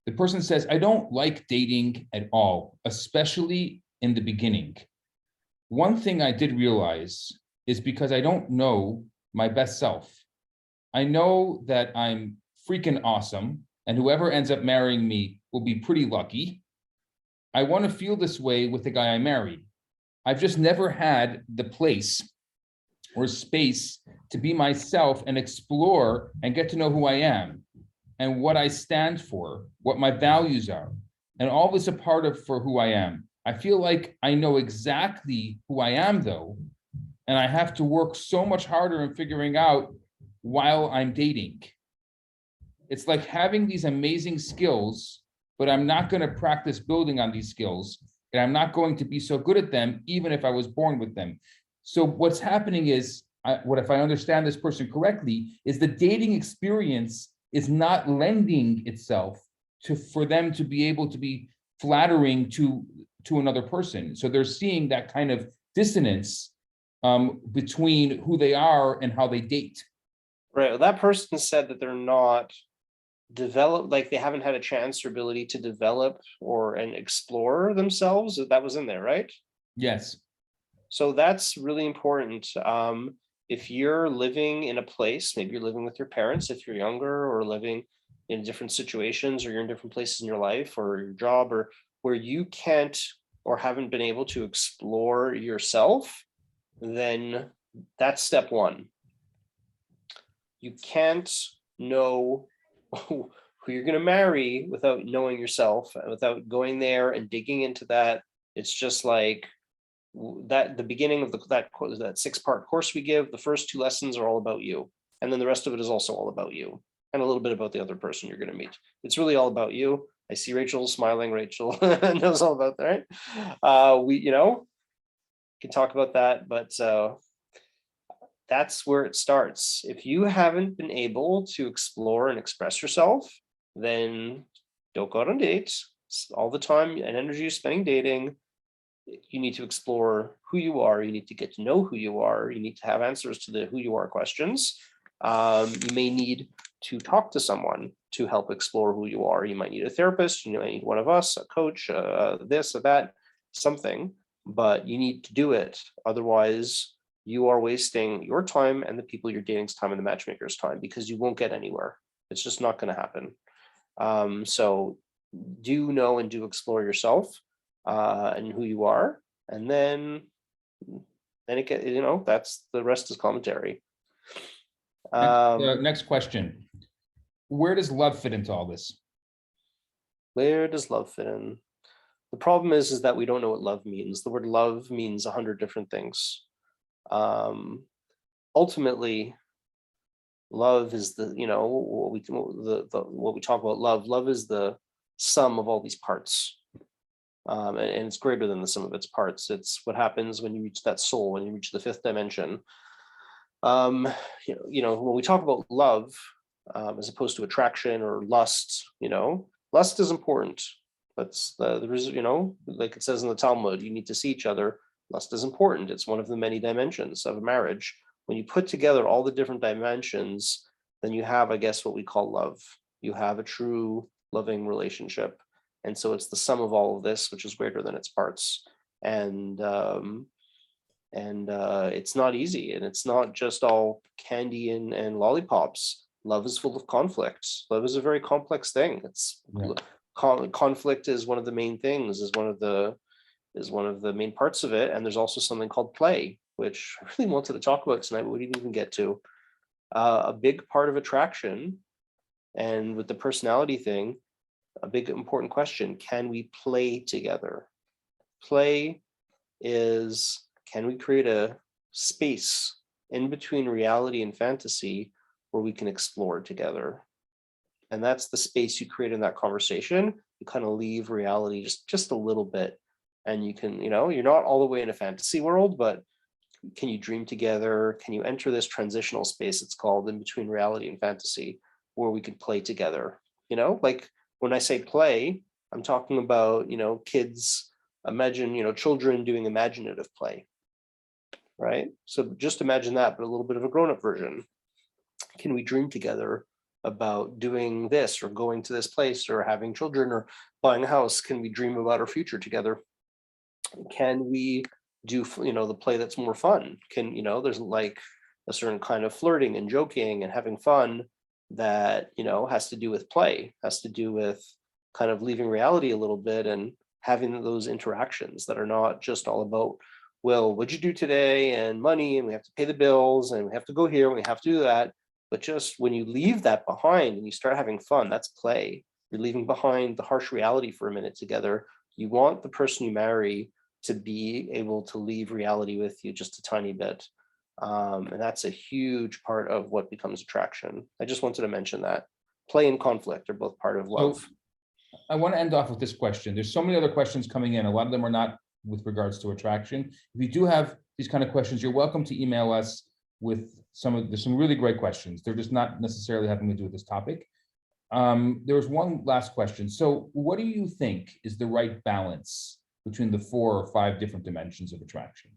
The person says, I don't like dating at all, especially in the beginning. One thing I did realize is because I don't know my best self. I know that I'm freaking awesome, and whoever ends up marrying me will be pretty lucky. I want to feel this way with the guy I married. I've just never had the place or space to be myself and explore and get to know who I am and what I stand for, what my values are, and all this a part of for who I am. I feel like I know exactly who I am though, and I have to work so much harder in figuring out while I'm dating. It's like having these amazing skills, but I'm not going to practice building on these skills, and I'm not going to be so good at them, even if I was born with them. So what's happening is, if I understand this person correctly, is the dating experience is not lending itself for them to be able to be flattering to another person. So they're seeing that kind of dissonance between who they are and how they date. Right. Well, that person said that they're not developed, like they haven't had a chance or ability to develop and explore themselves. That was in there, right? Yes. So that's really important. If you're living in a place, maybe you're living with your parents if you're younger, or living in different situations, or you're in different places in your life or your job, or where you can't or haven't been able to explore yourself, then that's step one. You can't know who you're going to marry without knowing yourself, without going there and digging into that. It's just like that the beginning of that 6-part course we give, the first 2 lessons are all about you, and then the rest of it is also all about you, and a little bit about the other person you're going to meet. It's really all about you. I see Rachel smiling. Rachel knows all about that, right? We can talk about that, but that's where it starts. If you haven't been able to explore and express yourself, then don't go out on dates. All the time and energy you're spending dating, you need to explore who you are. You need to get to know who you are. You need to have answers to the who you are questions. You may need to talk to someone to help explore who you are. You might need a therapist. You might need one of us, a coach, this or that, something, but you need to do it. Otherwise, you are wasting your time and the people you're dating's time and the matchmaker's time, because you won't get anywhere. It's just not going to happen. So do know and do explore yourself and who you are, and then it get, that's the rest is commentary. Next question. Where does love fit into all this? Where does love fit in? The problem is that we don't know what love means. The word love means 100 different things. Ultimately, love is what we talk about. Love is the sum of all these parts, and it's greater than the sum of its parts. It's what happens when you reach that soul, when you reach the 5th dimension. When we talk about love, as opposed to attraction or lust, lust is important. That's like it says in the Talmud, you need to see each other. Lust is important. It's one of the many dimensions of a marriage. When you put together all the different dimensions, then you have, I guess, what we call love. You have a true loving relationship. And so it's the sum of all of this, which is greater than its parts. And it's not easy, and it's not just all candy and lollipops. Love is full of conflict. Love is a very complex thing. Conflict is one of the main things, is one of the main parts of it. And there's also something called play, which I really wanted to talk about tonight, but we didn't even get to. A big part of attraction, and with the personality thing, a big important question: can we play together? Play is, can we create a space in between reality and fantasy where we can explore together? And that's the space you create in that conversation. You kind of leave reality just a little bit, and you can, you're not all the way in a fantasy world, but can you dream together? Can you enter this transitional space, it's called, in between reality and fantasy, where we can play together? Like when I say play, I'm talking about, kids, imagine, children doing imaginative play, right? So just imagine that, but a little bit of a grown-up version. Can we dream together about doing this or going to this place or having children or buying a house? Can we dream about our future together? Can we do, the play that's more fun? There's like a certain kind of flirting and joking and having fun that, has to do with play, has to do with kind of leaving reality a little bit and having those interactions that are not just all about, well, what'd you do today and money and we have to pay the bills and we have to go here and we have to do that. But just when you leave that behind and you start having fun, that's play. You're leaving behind the harsh reality for a minute together. You want the person you marry to be able to leave reality with you just a tiny bit. And that's a huge part of what becomes attraction. I just wanted to mention that. Play and conflict are both part of love. So I want to end off with this question. There's so many other questions coming in. A lot of them are not with regards to attraction. If you do have these kind of questions, you're welcome to email us with there's some really great questions. They're just not necessarily having to do with this topic. There was one last question. So what do you think is the right balance between the 4 or 5 different dimensions of attraction?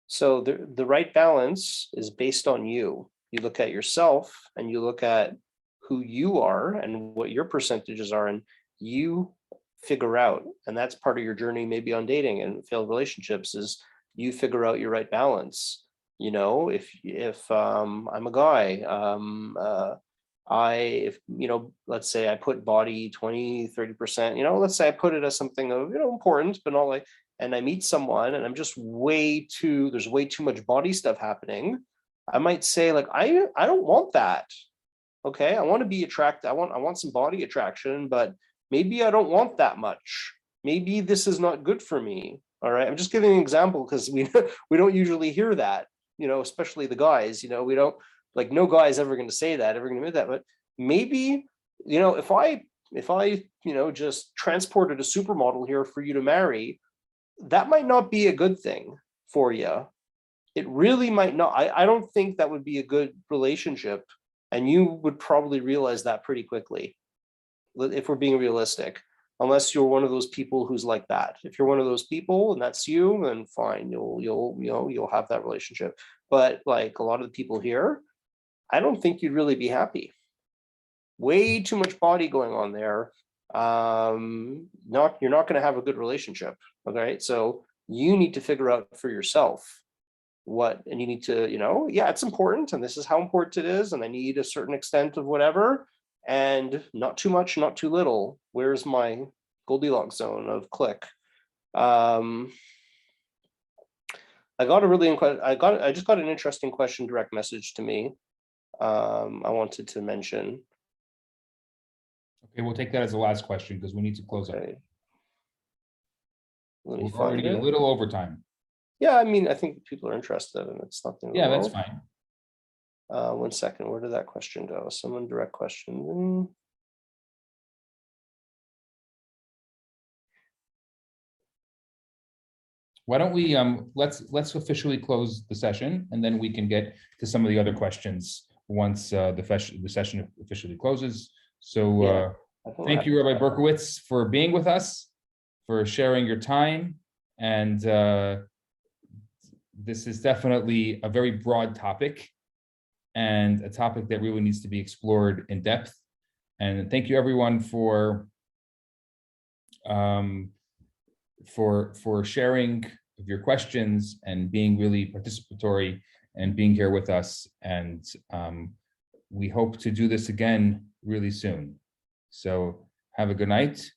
So the right balance is based on you. You look at yourself and you look at who you are and what your percentages are, and you figure out, and that's part of your journey maybe on dating and failed relationships, is you figure out your right balance. If I'm a guy, let's say I put body 20-30%, let's say I put it as something of, important, but not like, and I meet someone and I'm just there's way too much body stuff happening. I might say like, I don't want that. Okay. I want to be attracted. I want some body attraction, but maybe I don't want that much. Maybe this is not good for me. All right. I'm just giving an example because we don't usually hear that, especially the guys, we don't, like, no guy is ever going to say that, ever going to admit that. But maybe, if I just transported a supermodel here for you to marry, that might not be a good thing for you. It really might not. I don't think that would be a good relationship. And you would probably realize that pretty quickly, if we're being realistic, unless you're one of those people who's like that. If you're one of those people and that's you, then fine, you'll have that relationship. But like a lot of the people here, I don't think you'd really be happy. Way too much body going on there. You're not going to have a good relationship. Okay, so you need to figure out for yourself and you need to, yeah, it's important, and this is how important it is, and I need a certain extent of whatever, and not too much, not too little. Where's my Goldilocks zone of click? I just got an interesting question, direct message to me. I wanted to mention. Okay, we'll take that as the last question because we need to close up. Let me We're already find a it. little overtime. Yeah, I mean, I think people are interested, and it's nothing. Yeah, that's fine. 1 second. Where did that question go? Someone direct question. Why don't we let's officially close the session, and then we can get to some of the other questions once the session officially closes. So thank you, Rabbi Berkowitz, for being with us, for sharing your time, and this is definitely a very broad topic and a topic that really needs to be explored in depth. And thank you, everyone, for sharing your questions and being really participatory and being here with us. And we hope to do this again really soon. So have a good night.